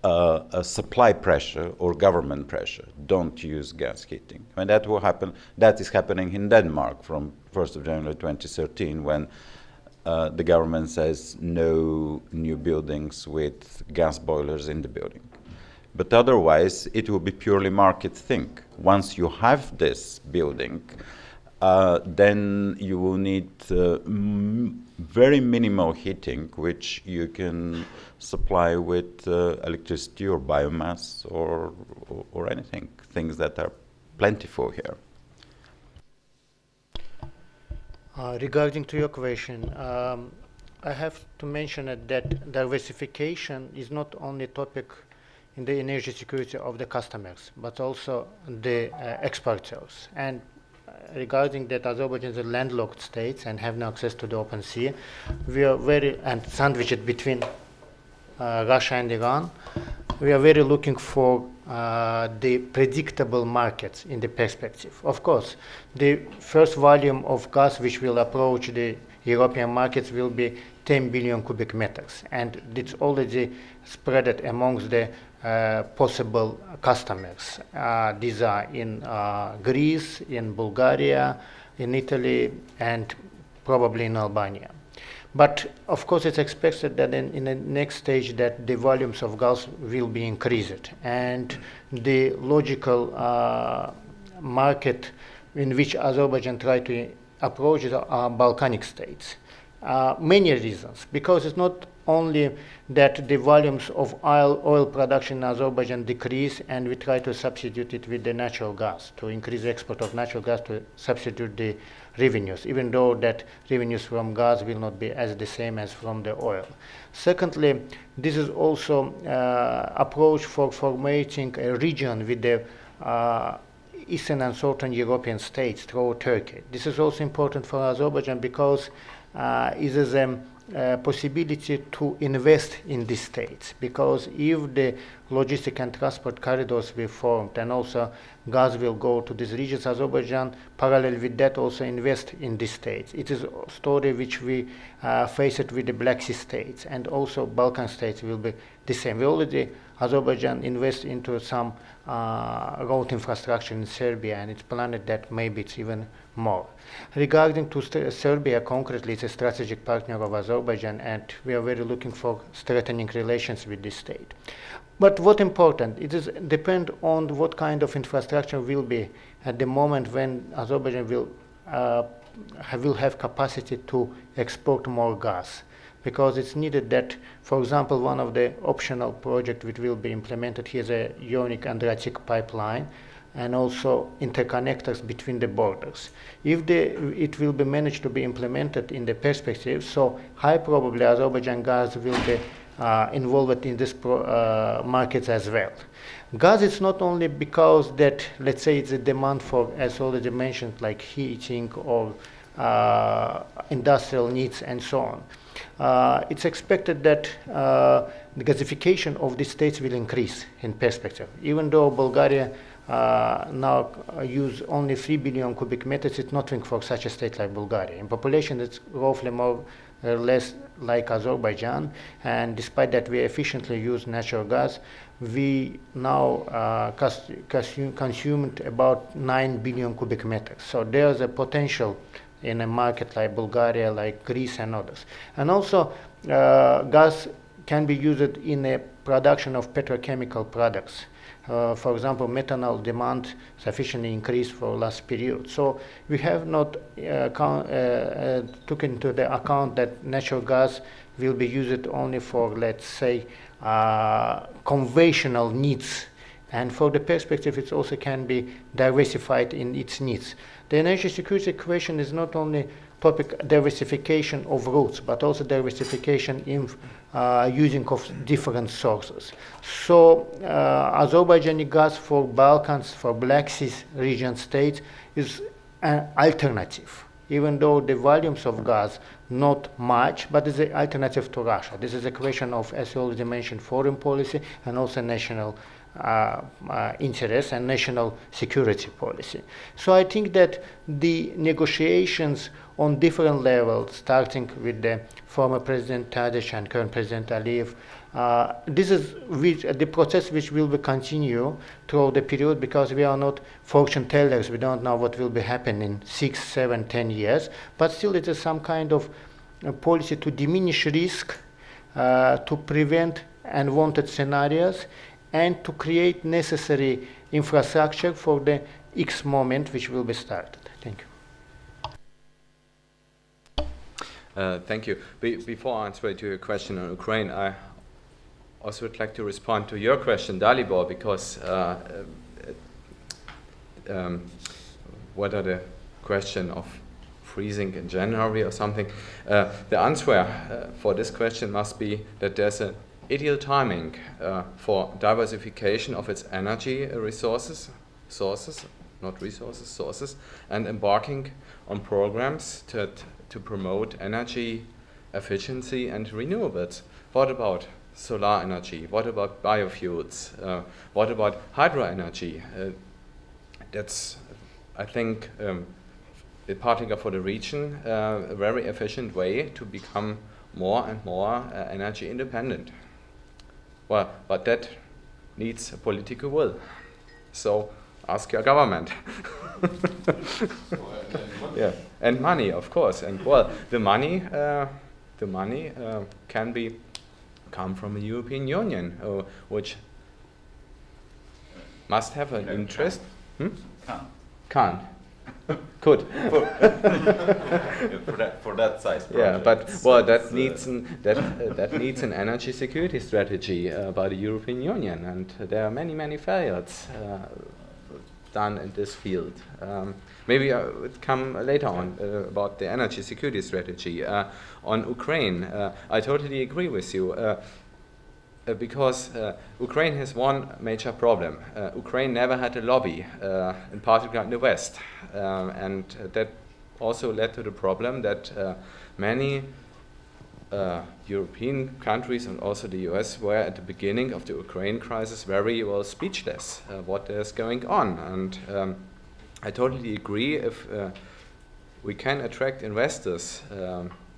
a supply pressure or government pressure. Don't use gas heating. And that will happen. That is happening in Denmark from 1st of January 2013, when the government says no new buildings with gas boilers in the building. But otherwise, it will be purely market thing. Once you have this building, then you will need very minimal heating, which you can supply with electricity or biomass or anything, things that are plentiful here. Regarding to your question, I have to mention that diversification is not only a topic in the energy security of the customers, but also the exporters. And regarding that Azerbaijan is a landlocked state and have no access to the open sea, we are very, and sandwiched between Russia and Iran, we are very looking for the predictable markets in the perspective. Of course, the first volume of gas which will approach the European markets will be 10 billion cubic meters, and it's already spread amongst the possible customers. These are in Greece, in Bulgaria, in Italy, and probably in Albania. But of course, it's expected that in the next stage that the volumes of gas will be increased, and the logical market in which Azerbaijan try to approach are Balkanic states. Many reasons, because it's not only that the volumes of oil production in Azerbaijan decrease and we try to substitute it with the natural gas, to increase the export of natural gas to substitute the revenues, even though that revenues from gas will not be as the same as from the oil. Secondly, this is also approach for formating a region with the Eastern and Southern European states through Turkey. This is also important for Azerbaijan because it is a possibility to invest in these states, because if the logistic and transport corridors will be formed and also gas will go to these regions, Azerbaijan parallel with that also invest in these states. It is a story which we face it with the Black Sea states, and also Balkan states will be the same. We already, Azerbaijan invest into some road infrastructure in Serbia, and it's planned that maybe it's even more. Regarding to Serbia concretely, it's a strategic partner of Azerbaijan, and we are very looking for strengthening relations with this state. But what important, it is depend on what kind of infrastructure will be at the moment when Azerbaijan will have capacity to export more gas. Because it's needed that, for example, one of the optional projects which will be implemented here is a Ionic Adriatic pipeline, and also interconnectors between the borders. If it will be managed to be implemented in the perspective, so high probably Azerbaijan gas will be involved in this markets as well. Gas is not only because that, let's say, it's a demand for, as already mentioned, like heating or industrial needs and so on. It's expected that the gasification of the states will increase in perspective. Even though Bulgaria now use only 3 billion cubic meters, it's nothing for such a state like Bulgaria. In population, it's roughly more or less like Azerbaijan, and despite that we efficiently use natural gas, we now consumed about 9 billion cubic meters. So there's a potential in a market like Bulgaria, like Greece and others. And also gas can be used in a production of petrochemical products. For example, methanol demand sufficiently increased for last period. So we have not took into the account that natural gas will be used only for, let's say, conventional needs. And for the perspective, it also can be diversified in its needs. The energy security question is not only topic diversification of routes, but also diversification in using of different sources. So Azerbaijani gas for Balkans, for Black Sea region states is an alternative, even though the volumes of gas not much, but it's an alternative to Russia. This is a question of, as you already mentioned, foreign policy and also national interest and national security policy. So I think that the negotiations on different levels, starting with the former President Tadic and current President Aliyev, this is the process which will be continue throughout the period, because we are not fortune tellers. We don't know what will be happening in 6, 7, 10 years, but still it is some kind of policy to diminish risk, to prevent unwanted scenarios, and to create necessary infrastructure for the X moment which will be started. Thank you. Thank you. Before answering to your question on Ukraine, I also would like to respond to your question, Dalibor, because what are the question of freezing in January or something? The answer for this question must be that there's an ideal timing for diversification of its energy sources, not resources, sources, and embarking on programs to promote energy efficiency and renewables. What about solar energy? What about biofuels? What about hydro energy? That's, I think, in particular for the region, a very efficient way to become more and more energy independent. Well, but that needs a political will. So ask your government. Yeah, and money, of course. And well, the money can come from the European Union, which must have an interest. Can't. Could. For that size project. Yeah, but well, that needs an energy security strategy by the European Union, and there are many failures done in this field. Maybe I would come later on about the energy security strategy. On Ukraine, I totally agree with you. Because Ukraine has one major problem. Ukraine never had a lobby, in particular in the West. And that also led to the problem that many European countries and also the US were at the beginning of the Ukraine crisis very well speechless what is going on. And I totally agree if we can attract investors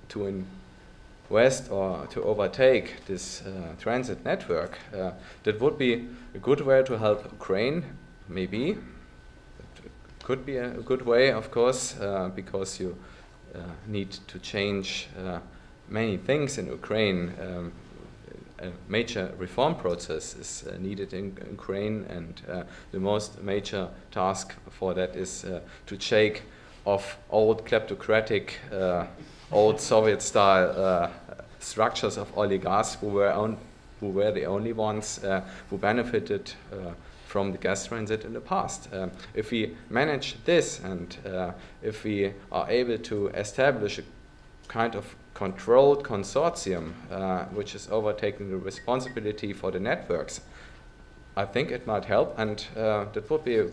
to invest or to overtake this transit network, that would be a good way to help Ukraine, maybe. It could be a good way, of course, because you need to change many things in Ukraine. A major reform process is needed in Ukraine, and the most major task for that is to shake off old kleptocratic, old Soviet-style structures of oligarchs who were the only ones who benefited from the gas transit in the past. If we manage this, and if we are able to establish a kind of controlled consortium which is overtaking the responsibility for the networks, I think it might help, and that would be a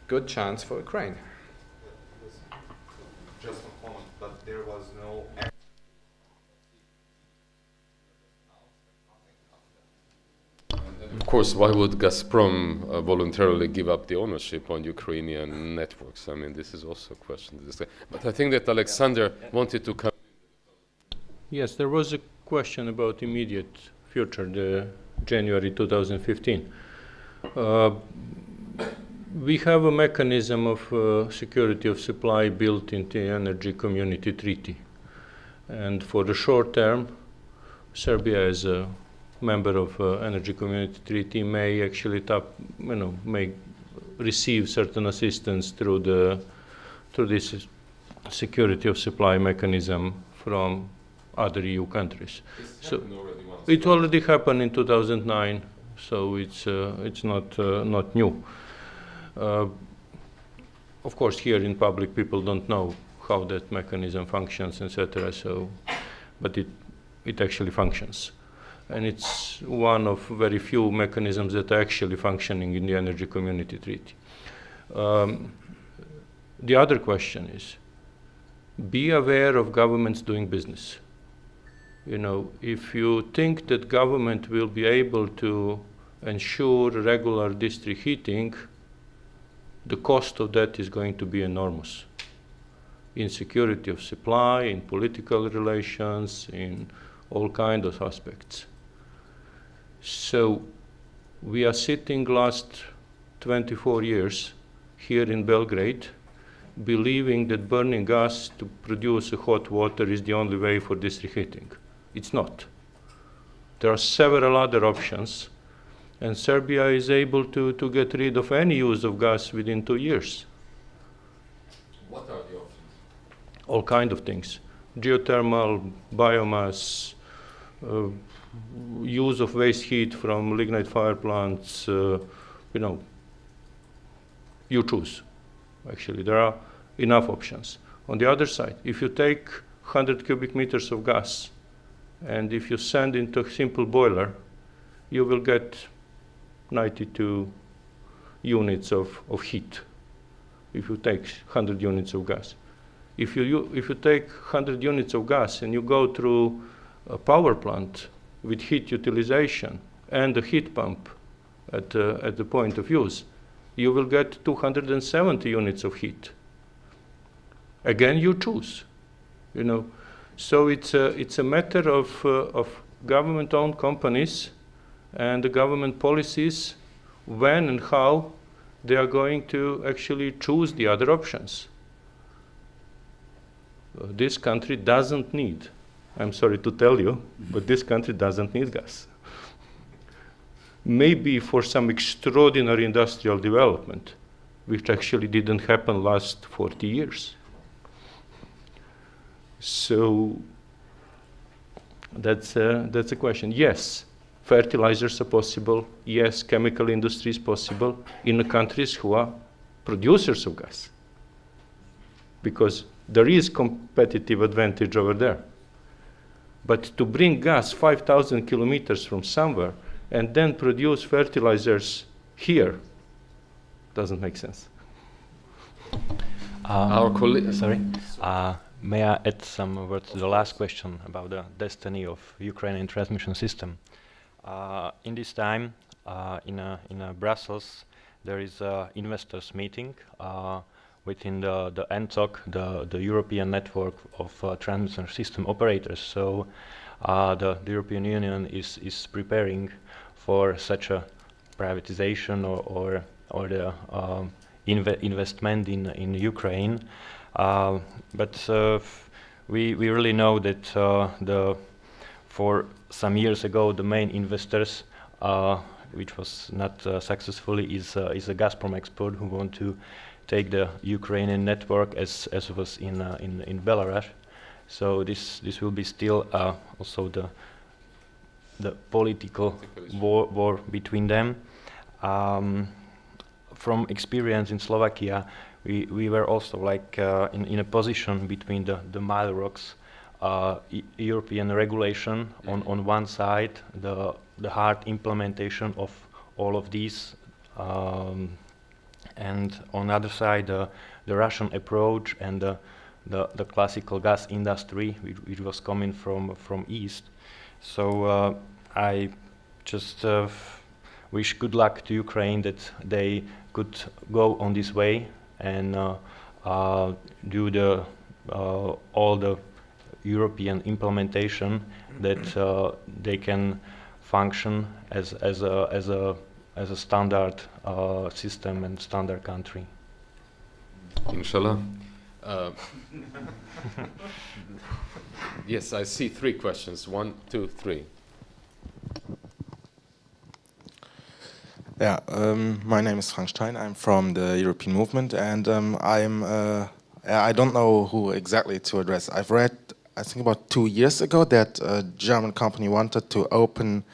good chance for Ukraine. Just one comment, but there was no Of course, why would Gazprom voluntarily give up the ownership on Ukrainian networks? I mean, this is also a question to discuss. But I think that Aleksandar wanted to come. Yes, there was a question about immediate future, the January 2015. We have a mechanism of security of supply built into the Energy Community Treaty. And for the short term, Serbia as a member of Energy Community Treaty may actually may receive certain assistance through this security of supply mechanism from other EU countries. So it already happened in 2009, so it's not new. Of course, here in public, people don't know how that mechanism functions, etc. So, but it actually functions, and it's one of very few mechanisms that are actually functioning in the Energy Community Treaty. The other question is, be aware of governments doing business. You know, if you think that government will be able to ensure regular district heating, the cost of that is going to be enormous. In security of supply, in political relations, in all kinds of aspects. So we are sitting last 24 years here in Belgrade, believing that burning gas to produce hot water is the only way for district heating. It's not. There are several other options, and Serbia is able to get rid of any use of gas within 2 years. What are the options? All kinds of things. Geothermal, biomass, use of waste heat from lignite fire plants, you choose. Actually, there are enough options. On the other side, if you take 100 cubic meters of gas, and if you send into a simple boiler, you will get 92 units of heat. if you take 100 units of gas. If you take 100 units of gas and you go through a power plant with heat utilization and a heat pump at the point of use, you will get 270 units of heat. Again, you choose, you know. So it's a matter of government-owned companies and the government policies when and how they are going to actually choose the other options. This country doesn't need, I'm sorry to tell you, but this country doesn't need gas. Maybe for some extraordinary industrial development, which actually didn't happen last 40 years. So that's a question. Yes, fertilizers are possible. Yes, chemical industry is possible in the countries who are producers of gas, because there is competitive advantage over there. But to bring gas 5,000 kilometers from somewhere and then produce fertilizers here doesn't make sense. Sorry. May I add some words to the last question about the destiny of Ukrainian transmission system? In this time, in Brussels, there is an investors meeting within the NTOC, the European Network of Transmission System Operators. So the European Union is preparing for such a privatization or the investment in Ukraine. But we really know that for some years ago the main investors, which was not successfully, is a Gazprom export who want to take the Ukrainian network as was in Belarus. So this will be still also the political war between them. From experience in Slovakia, we were also like in a position between the mile rocks, European regulation on one side, the hard implementation of all of these, and on the other side the Russian approach and the classical gas industry which was coming from east. So I just wish good luck to Ukraine that they could go on this way and do all the European implementation, that they can function as a standard system and standard country. Inshallah. Yes, I see 3 questions. 1, 2, 3. Yeah, my name is Frank Stein. I'm from the European Movement, and I don't know who exactly to address. I've read, I think about 2 years ago, that a German company wanted to open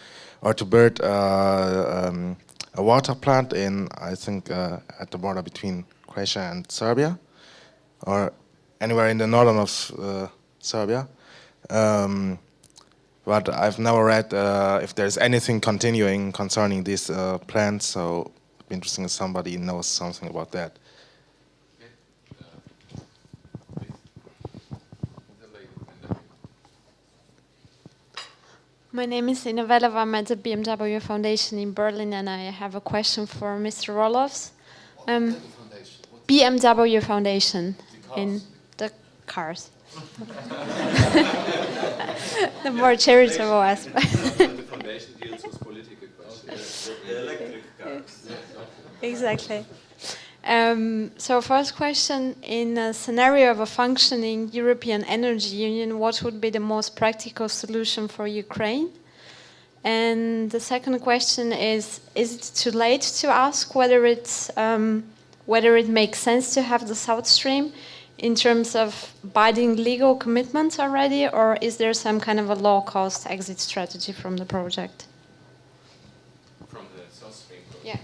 or to build a water plant in, I think, at the border between Croatia and Serbia, or anywhere in the northern of Serbia. But I've never read if there's anything continuing concerning this plan, so it'd be interesting if somebody knows something about that. My name is Ina Velova. I'm at the BMW Foundation in Berlin, and I have a question for Mr. Rolofs. BMW Foundation in the cars. The more charitable aspect. The foundation deals with political questions. The electric cars. Exactly. So first question, in a scenario of a functioning European energy union, what would be the most practical solution for Ukraine? And the second question is it too late to ask whether it makes sense to have the South Stream in terms of binding legal commitments already, or is there some kind of a low-cost exit strategy from the project? From the South Stream project? Yeah.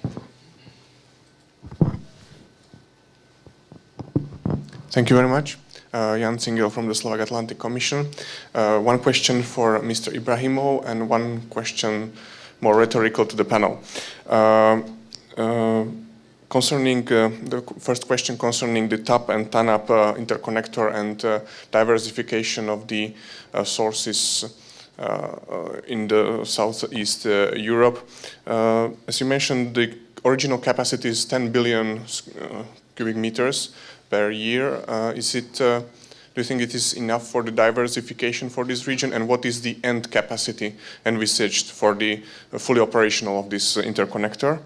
Thank you very much. Jan Singel from the Slovak Atlantic Commission. One question for Mr. Ibrahimov and one question more rhetorical to the panel. Concerning the first question concerning the TAP and TANAP interconnector and diversification of the sources in the southeast Europe, as you mentioned, the original capacity is 10 billion cubic meters per year. Do you think it is enough for the diversification for this region? And what is the end capacity envisaged for the fully operational of this interconnector?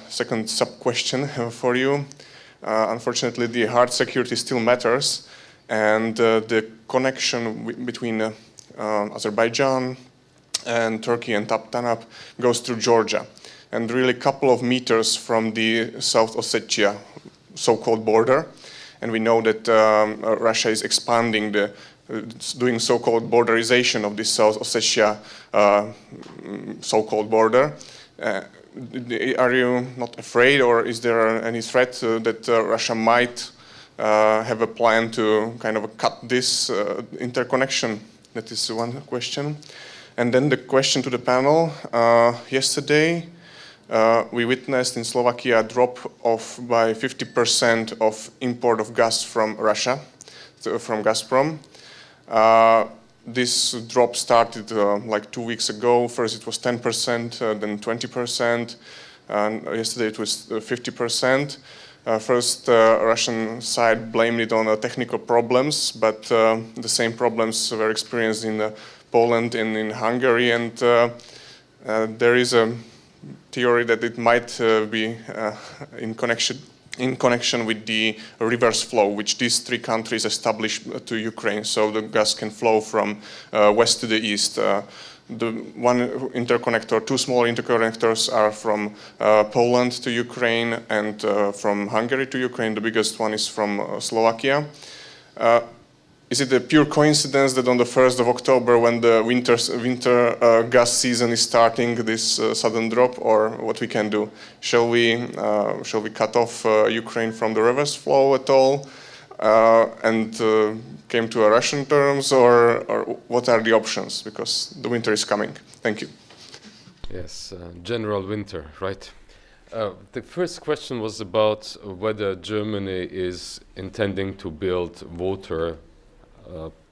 Second sub-question for you. Unfortunately, the hard security still matters, and the connection between Azerbaijan and Turkey and TAP-TANAP goes through Georgia, and really a couple of meters from the South Ossetia so-called border. And we know that Russia is expanding doing so-called borderization of this South Ossetia so-called border. Are you not afraid, or is there any threat that Russia might have a plan to kind of cut this interconnection? That is one question. And then the question to the panel. Yesterday, we witnessed in Slovakia a drop of by 50% of import of gas from Russia, from Gazprom. This drop started like 2 weeks ago. First it was 10%, then 20%, and yesterday it was 50%. First, Russian side blamed it on technical problems, but the same problems were experienced in Poland and in Hungary, and there is a theory that it might be in connection with the reverse flow, which these three countries established to Ukraine, so the gas can flow from west to the east. The one interconnector, two small interconnectors are from Poland to Ukraine and from Hungary to Ukraine. The biggest one is from Slovakia. Is it a pure coincidence that on the 1st of October, when the winter gas season is starting, this sudden drop, or what we can do? Shall we cut off Ukraine from the reverse flow at all, and came to a Russian terms, or what are the options? Because the winter is coming. Thank you. Yes, general winter, right? The first question was about whether Germany is intending to build water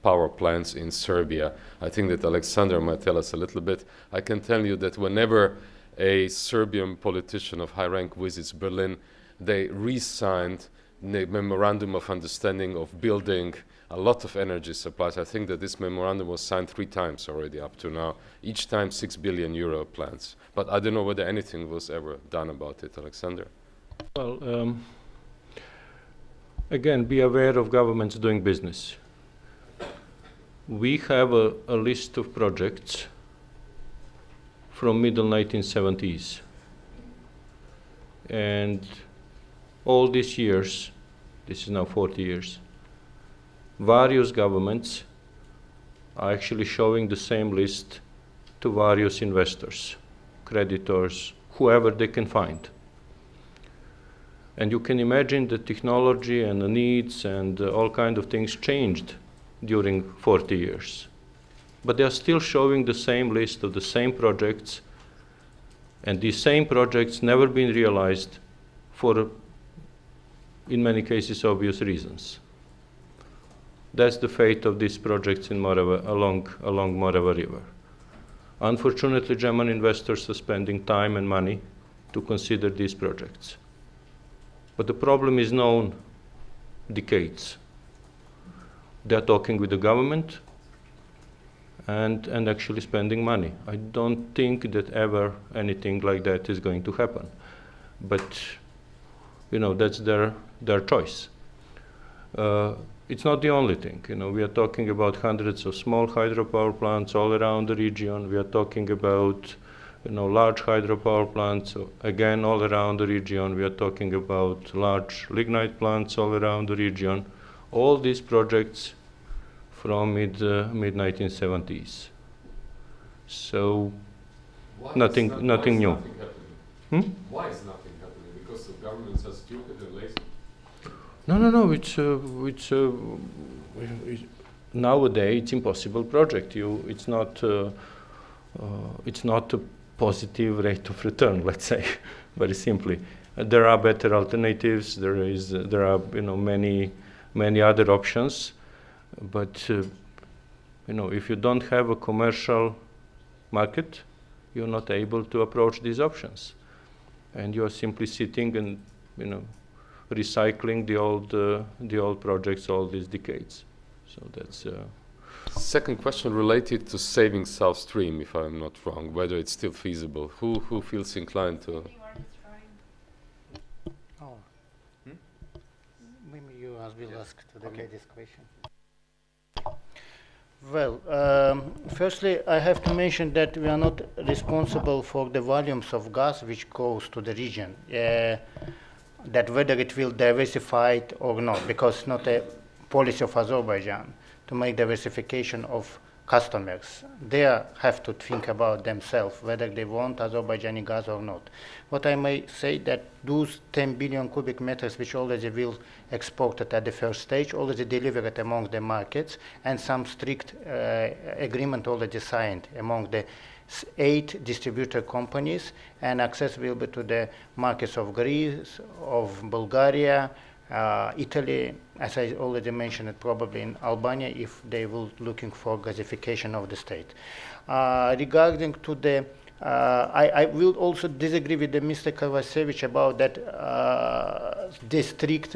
power plants in Serbia. I think that Aleksandar might tell us a little bit. I can tell you that whenever a Serbian politician of high rank visits Berlin, they re-signed the memorandum of understanding of building a lot of energy supplies. I think that this memorandum was signed 3 times already up to now, each time 6 billion euro plans. But I don't know whether anything was ever done about it, Aleksandar. Well, again, be aware of governments doing business. We have a list of projects from middle 1970s, and all these years, this is now 40 years, various governments are actually showing the same list to various investors, creditors, whoever they can find. And you can imagine the technology and the needs and all kinds of things changed during 40 years. But they are still showing the same list of the same projects, and these same projects never been realized for, in many cases, obvious reasons. That's the fate of these projects in Morava, along Morava River. Unfortunately, German investors are spending time and money to consider these projects. But the problem is known decades. They're talking with the government and actually spending money. I don't think that ever anything like that is going to happen. But, you know, that's their choice. It's not the only thing. You know, we are talking about hundreds of small hydropower plants all around the region. We are talking about, you know, large hydropower plants, again, all around the region. We are talking about large lignite plants all around the region. All these projects from mid-1970s. So nothing new. Nothing happening? Why is nothing happening? Because the governments are stupid and lazy? No. Nowadays it's impossible project. It's not a positive rate of return. Let's say very simply. There are better alternatives. There are many other options, but if you don't have a commercial market, you're not able to approach these options, and you're simply sitting and recycling the old projects all these decades. So that's. Second question related to saving South Stream, if I'm not wrong, whether it's still feasible. Who feels inclined to? Oh. Maybe you will ask to the ladies question. Well, firstly, I have to mention that we are not responsible for the volumes of gas which goes to the region, that whether it will diversify it or not, because it's not a policy of Azerbaijan to make diversification of customers. They have to think about themselves whether they want Azerbaijani gas or not. What I may say that those 10 billion cubic meters which already will exported at the first stage, already delivered among the markets, and some strict agreement already signed among the 8 distributor companies, and access will be to the markets of Greece, of Bulgaria, Italy, as I already mentioned, probably in Albania, if they will looking for gasification of the state. Regarding to the, I will also disagree with the Mr. Kovačević about that, the strict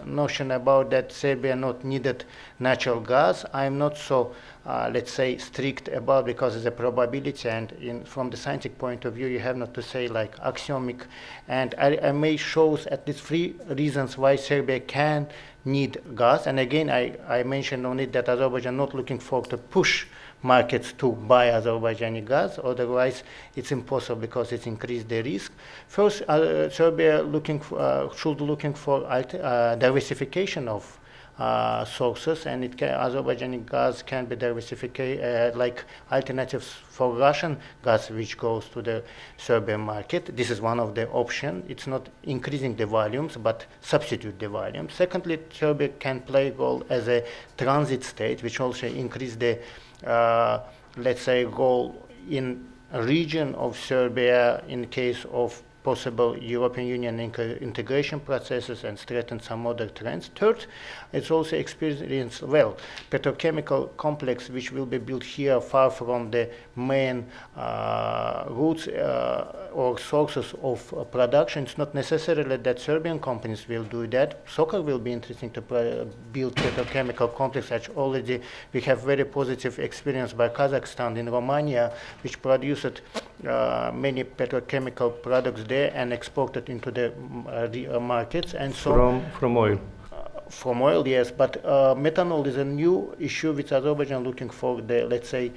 notion about that Serbia not needed natural gas. I'm not so, let's say, strict about, because it's a probability, and from the scientific point of view, you have not to say like axiomic. And I may show at least 3 reasons why Serbia can need gas. And again, I mentioned on it that Azerbaijan not looking for to push markets to buy Azerbaijani gas, otherwise it's impossible because it increased the risk. First, Serbia should looking for diversification of sources, and Azerbaijani gas can be diversified like alternatives for Russian gas which goes to the Serbian market. This is one of the options. It's not increasing the volumes but substitute the volume. Secondly, Serbia can play a role as a transit state, which also increase the let's say role in a region of Serbia in case of possible European Union integration processes and strengthen some other trends. Third, it's also experienced well petrochemical complex which will be built here far from the main routes or sources of production. It's not necessarily that Serbian companies will do that. Soccer will be interesting to build petrochemical complex, as already we have very positive experience by Kazakhstan in Romania, which produced many petrochemical products there and exported into the markets. And so from oil. From oil, yes, but methanol is a new issue which Azerbaijan looking for the, let's say,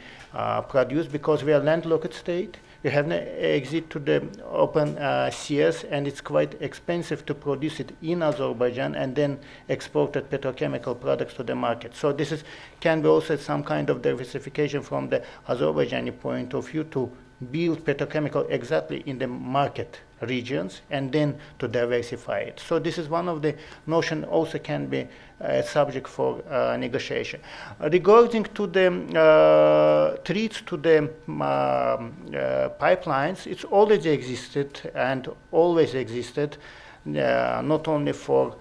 produce, because we are landlocked state. We have no exit to the open seas, and it's quite expensive to produce it in Azerbaijan and then exported petrochemical products to the market. So this can be also some kind of diversification from the Azerbaijani point of view to build petrochemical exactly in the market regions and then to diversify it. So this is one of the notion also can be subject for negotiation. Regarding to the threats to the pipelines, it's already existed and always existed, not only for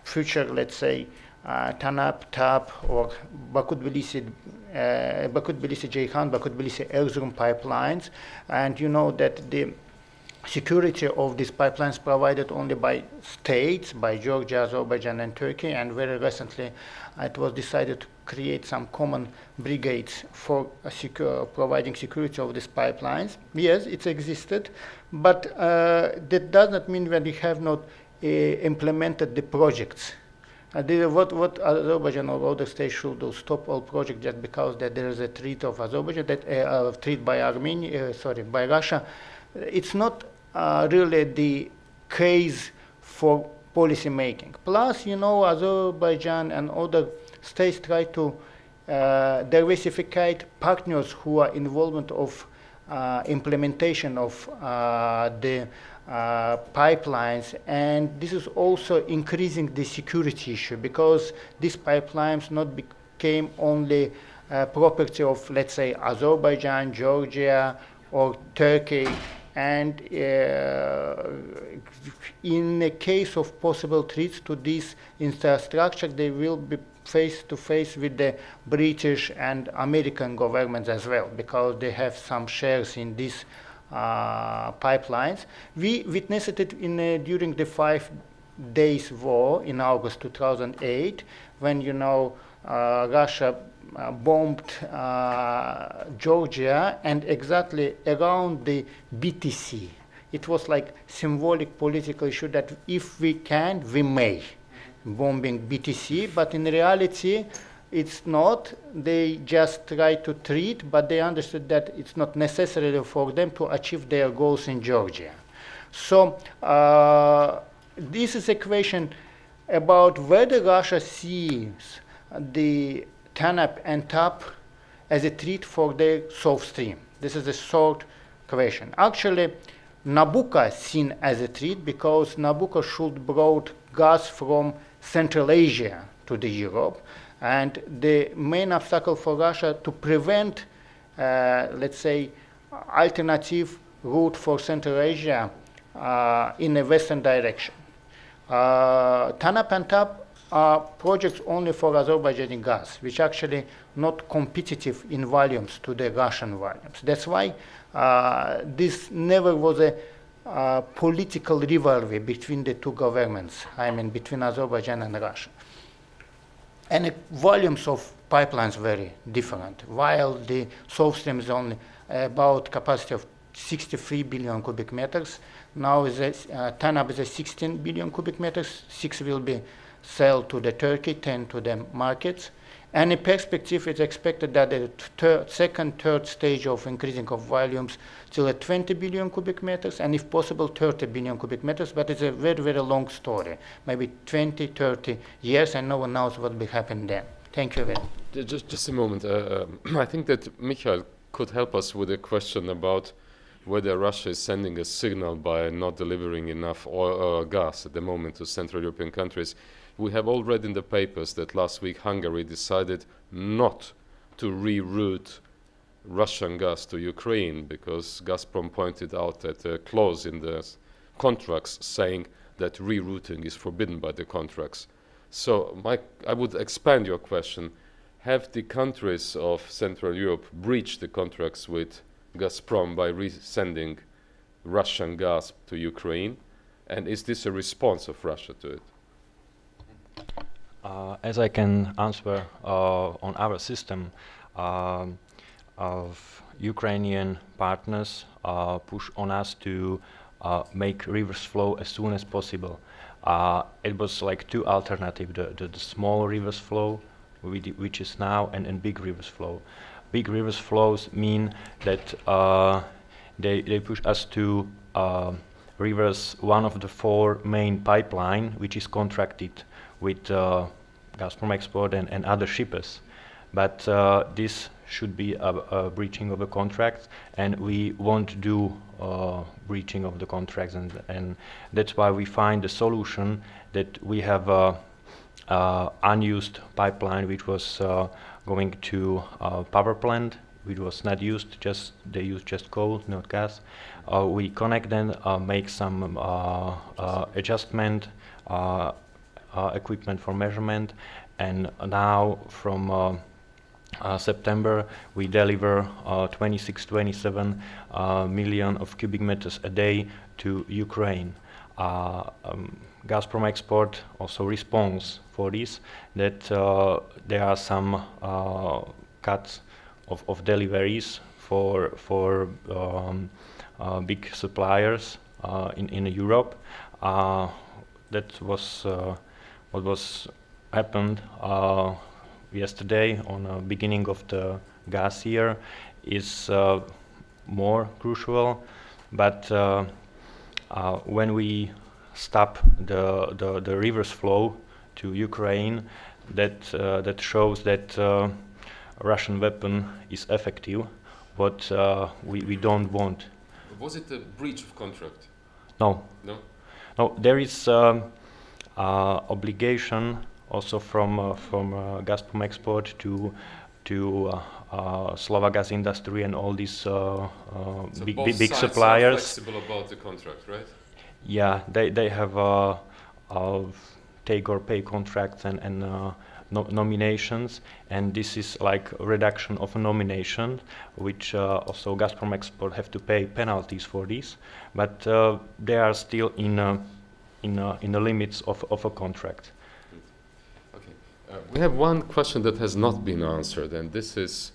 future, let's say, TANAP, TAP, or Bakut-Tbilisi-Ceyhan, Bakut-Tbilisi-Erzurum pipelines. And you know that the security of these pipelines provided only by states, by Georgia, Azerbaijan, and Turkey. And very recently, it was decided to create some common brigades for providing security of these pipelines. Yes, it existed, but that does not mean that we have not implemented the projects. What Azerbaijan or other states should do, stop all projects just because that there is a threat of Azerbaijan, that threat by by Russia. It's not really the case for policy making. Plus, you know, Azerbaijan and other states try to diversify partners who are involved of implementation of the pipelines, and this is also increasing the security issue, because these pipelines not became only property of, let's say, Azerbaijan, Georgia, or Turkey, and in the case of possible threats to this infrastructure, they will be face to face with the British and American governments as well, because they have some shares in these pipelines. We witnessed it during the 5 days war in August 2008, when Russia bombed Georgia, and exactly around the BTC. It was like symbolic political issue that if we can, we may, bombing BTC, but in reality, it's not. They just try to treat, but they understood that it's not necessary for them to achieve their goals in Georgia. So this is a question about whether Russia sees the TANAP and TAP as a threat for the South Stream. This is a short question. Actually, Nabucco is seen as a threat because Nabucco should brought gas from Central Asia to the Europe, and the main obstacle for Russia to prevent, let's say, alternative route for Central Asia in a western direction. TANAP and TAP are projects only for Azerbaijani gas, which actually not competitive in volumes to the Russian volumes. That's why this never was a political rivalry between the two governments, I mean between Azerbaijan and Russia. And the volumes of pipelines very different. While the South Stream is only about capacity of 63 billion cubic meters, now TANAP is a 16 billion cubic meters, 6 will be sold to the Turkey, 10 to the markets. And in perspective, it's expected that the second, third stage of increasing of volumes till at 20 billion cubic meters, and if possible, 30 billion cubic meters, but it's a very, very long story, maybe 20, 30 years, and no one knows what will happen then. Thank you very much. Just a moment. I think that Michal could help us with a question about whether Russia is sending a signal by not delivering enough oil, gas at the moment to Central European countries. We have all read in the papers that last week Hungary decided not to reroute Russian gas to Ukraine because Gazprom pointed out that a clause in the contracts saying that rerouting is forbidden by the contracts. So I would expand your question. Have the countries of Central Europe breached the contracts with Gazprom by resending Russian gas to Ukraine? And is this a response of Russia to it? As I can answer on our system, of Ukrainian partners push on us to make reverse flow as soon as possible. It was like two alternatives, the small reverse flow, which is now, and big reverse flow. Big reverse flows mean that they push us to reverse one of the 4 main pipeline, which is contracted with Gazprom Export and other shippers. But this should be a breaching of the contract, and we won't do breaching of the contracts, and that's why we find the solution that we have a unused pipeline which was going to power plant, which was not used, they used just coal, not gas. We connect them, make some adjustment, equipment for measurement, and now from September we deliver 26-27 million of cubic meters a day to Ukraine. Gazprom Export also responds for this, that there are some cuts of deliveries for big suppliers in Europe. That was what was happened yesterday on the beginning of the gas year is more crucial, but when we stop the reverse flow to Ukraine, that shows that Russian weapon is effective, what we don't want. Was it a breach of contract? No. No? No, there is obligation also from Gazprom Export to to Slovak gas industry and all these So big both big sides suppliers. are flexible about the contract, right? Yeah, they have take or pay contracts and nominations, and this is like a reduction of a nomination, which also Gazprom Export have to pay penalties for this, but they are still in the limits of a contract. Okay. We have one question that has not been answered, and this is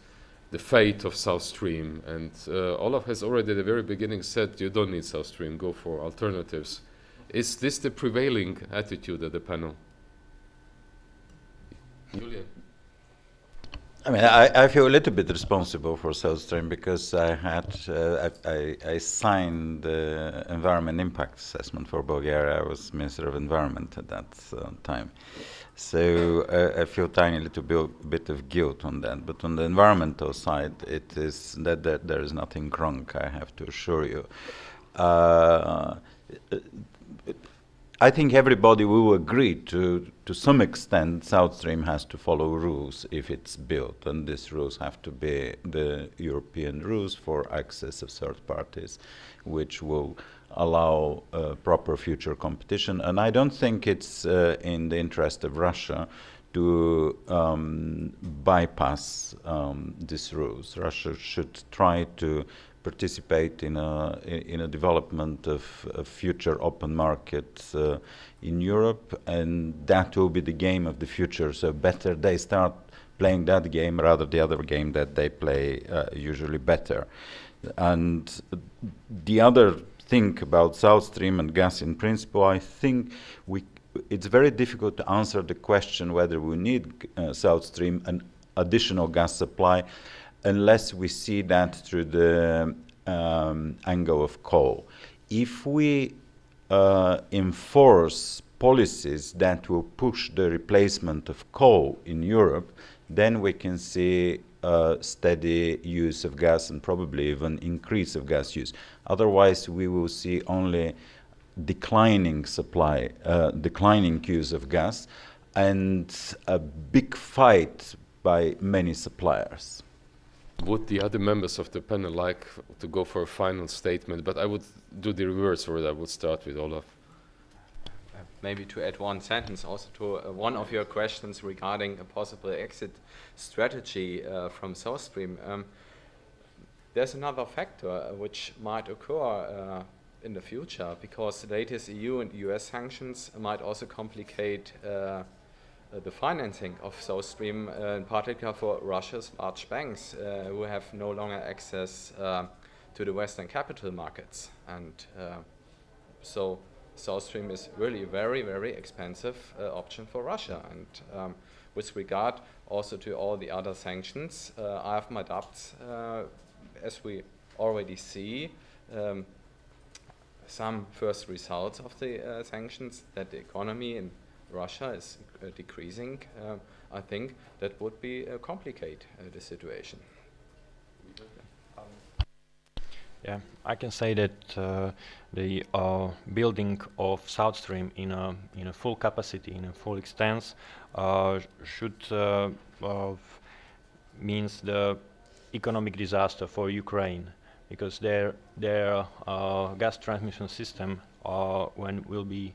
the fate of South Stream. And Olaf has already at the very beginning said you don't need South Stream, go for alternatives. Is this the prevailing attitude at the panel? Julian? I mean, I feel a little bit responsible for South Stream because I had I signed the environment impact assessment for Bulgaria. I was Minister of Environment at that time, so I feel tiny little bit of guilt on that. But on the environmental side, it is that there is nothing wrong. I have to assure you. I think everybody will agree to some extent South Stream has to follow rules if it's built, and these rules have to be the European rules for access of third parties, which will allow proper future competition. And I don't think it's in the interest of Russia to bypass these rules. Russia should try to participate in a development of future open markets in Europe, and that will be the game of the future. So better they start playing that game rather the other game that they play usually better. And the other thing about South Stream and gas in principle, I think it's very difficult to answer the question whether we need South Stream and additional gas supply unless we see that through the angle of coal. If we enforce policies that will push the replacement of coal in Europe, then we can see steady use of gas and probably even increase of gas use. Otherwise, we will see only declining supply, declining use of gas, and a big fight by many suppliers. Would the other members of the panel like to go for a final statement? But I would do the reverse, or I would start with Olaf. Maybe to add one sentence also to one of your questions regarding a possible exit strategy from South Stream. There's another factor which might occur in the future, because the latest EU and US sanctions might also complicate the financing of South Stream, in particular for Russia's large banks who have no longer access to the Western capital markets. And so South Stream is really a very, very expensive option for Russia. And with regard also to all the other sanctions, I have my doubts, as we already see some first results of the sanctions, that the economy in Russia is decreasing. I think that would be complicate the situation. Yeah, I can say that the building of South Stream in a full capacity, in a full extent, should means the economic disaster for Ukraine, because their gas transmission system when will be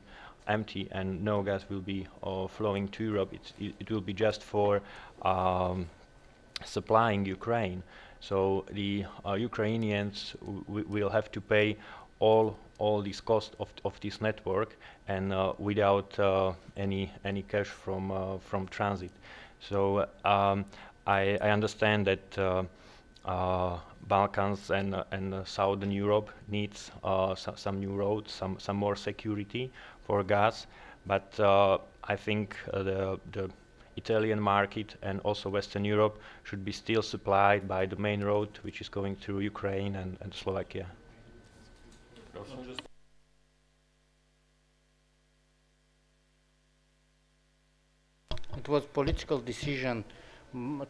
empty and no gas will be flowing to Europe, it will be just for supplying Ukraine. So the Ukrainians will have to pay all these costs of this network, and without any cash from transit. So I understand that Balkans and Southern Europe needs some new roads, some more security for gas, but I think the Italian market and also Western Europe should be still supplied by the main road, which is going through Ukraine and Slovakia. It was political decision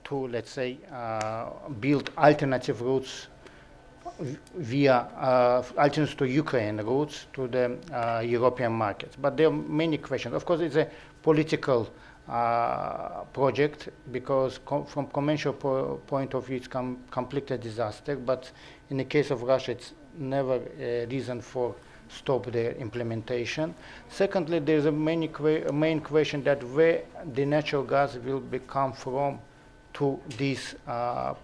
to, let's say, build alternative routes via alternatives to Ukraine routes to the European markets. But there are many questions. Of course, it's a political project, because from commercial point of view it's completely a disaster, but in the case of Russia it's never a reason for stop their implementation. Secondly, there's a main question that where the natural gas will come from to this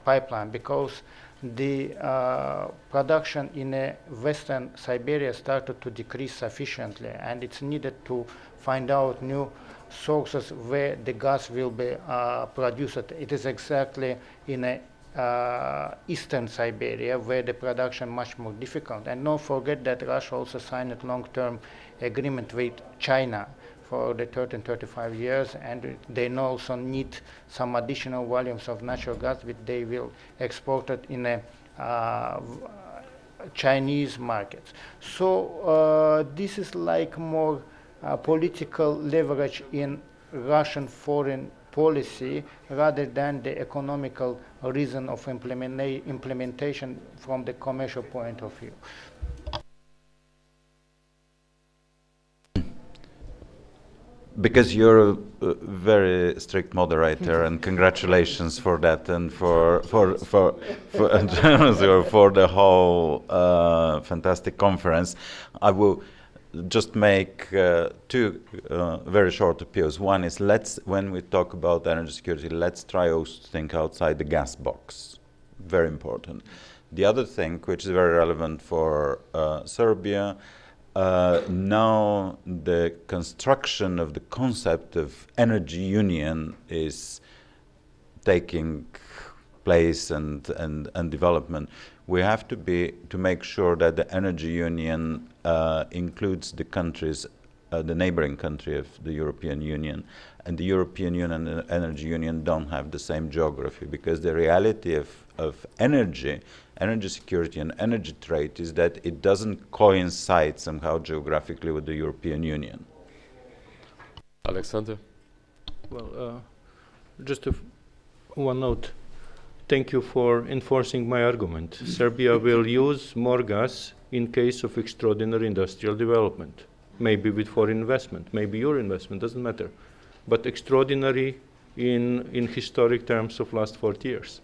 pipeline, because the production in western Siberia started to decrease sufficiently, and it's needed to find out new sources where the gas will be produced. It is exactly in eastern Siberia, where the production much more difficult. And don't forget that Russia also signed a long-term agreement with China for the 30 and 35 years, and they also need some additional volumes of natural gas which they will export it in a Chinese market. So this is like more political leverage in Russian foreign policy rather than the economical reason of implementation from the commercial point of view. Because you're a very strict moderator, and congratulations for that, and for the whole fantastic conference. I will just make two very short appeals. One is, when we talk about energy security, let's try also to think outside the gas box. Very important. The other thing, which is very relevant for Serbia, now the construction of the concept of energy union is taking place and development. We have to make sure that the energy union includes the countries, the neighboring country of the European Union, and the European Union and the energy union don't have the same geography, because the reality of energy security and energy trade is that it doesn't coincide somehow geographically with the European Union. Aleksandar? Well, just one note. Thank you for enforcing my argument. Serbia will use more gas in case of extraordinary industrial development, maybe with foreign investment, maybe your investment, doesn't matter, but extraordinary in historic terms of last 40 years.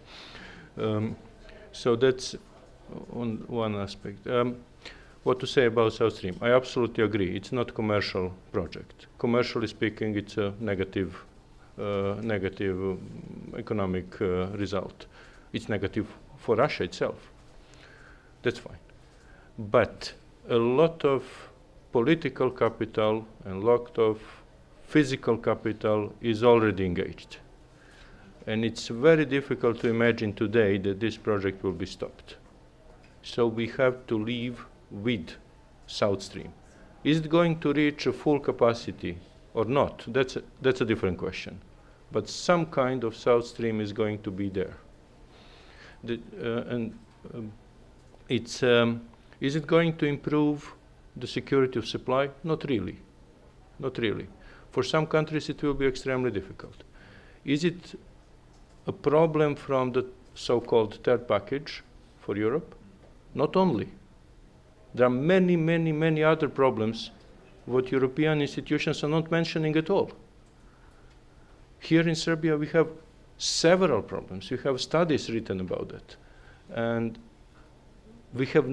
So that's one aspect. What to say about South Stream? I absolutely agree. It's not a commercial project. Commercially speaking, it's a negative economic result. It's negative for Russia itself. That's fine. But a lot of political capital and a lot of physical capital is already engaged. And it's very difficult to imagine today that this project will be stopped. So we have to live with South Stream. Is it going to reach a full capacity or not? That's a different question. But some kind of South Stream is going to be there. Is it going to improve the security of supply? Not really. Not really. For some countries it will be extremely difficult. Is it a problem from the so-called third package for Europe? Not only. There are many, many, many other problems what European institutions are not mentioning at all. Here in Serbia we have several problems. We have studies written about it. And we have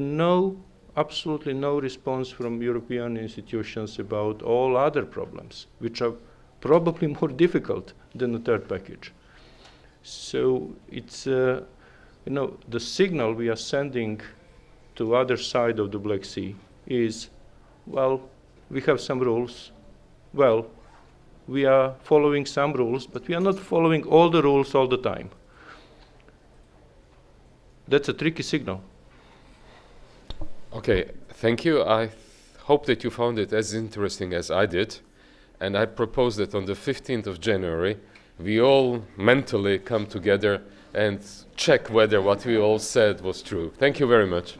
absolutely no response from European institutions about all other problems, which are probably more difficult than the third package. So it's, the signal we are sending to other side of the Black Sea is, well, we have some rules. Well, we are following some rules, but we are not following all the rules all the time. That's a tricky signal. Okay, thank you. I hope that you found it as interesting as I did. And I propose that on the 15th of January, we all mentally come together and check whether what we all said was true. Thank you very much.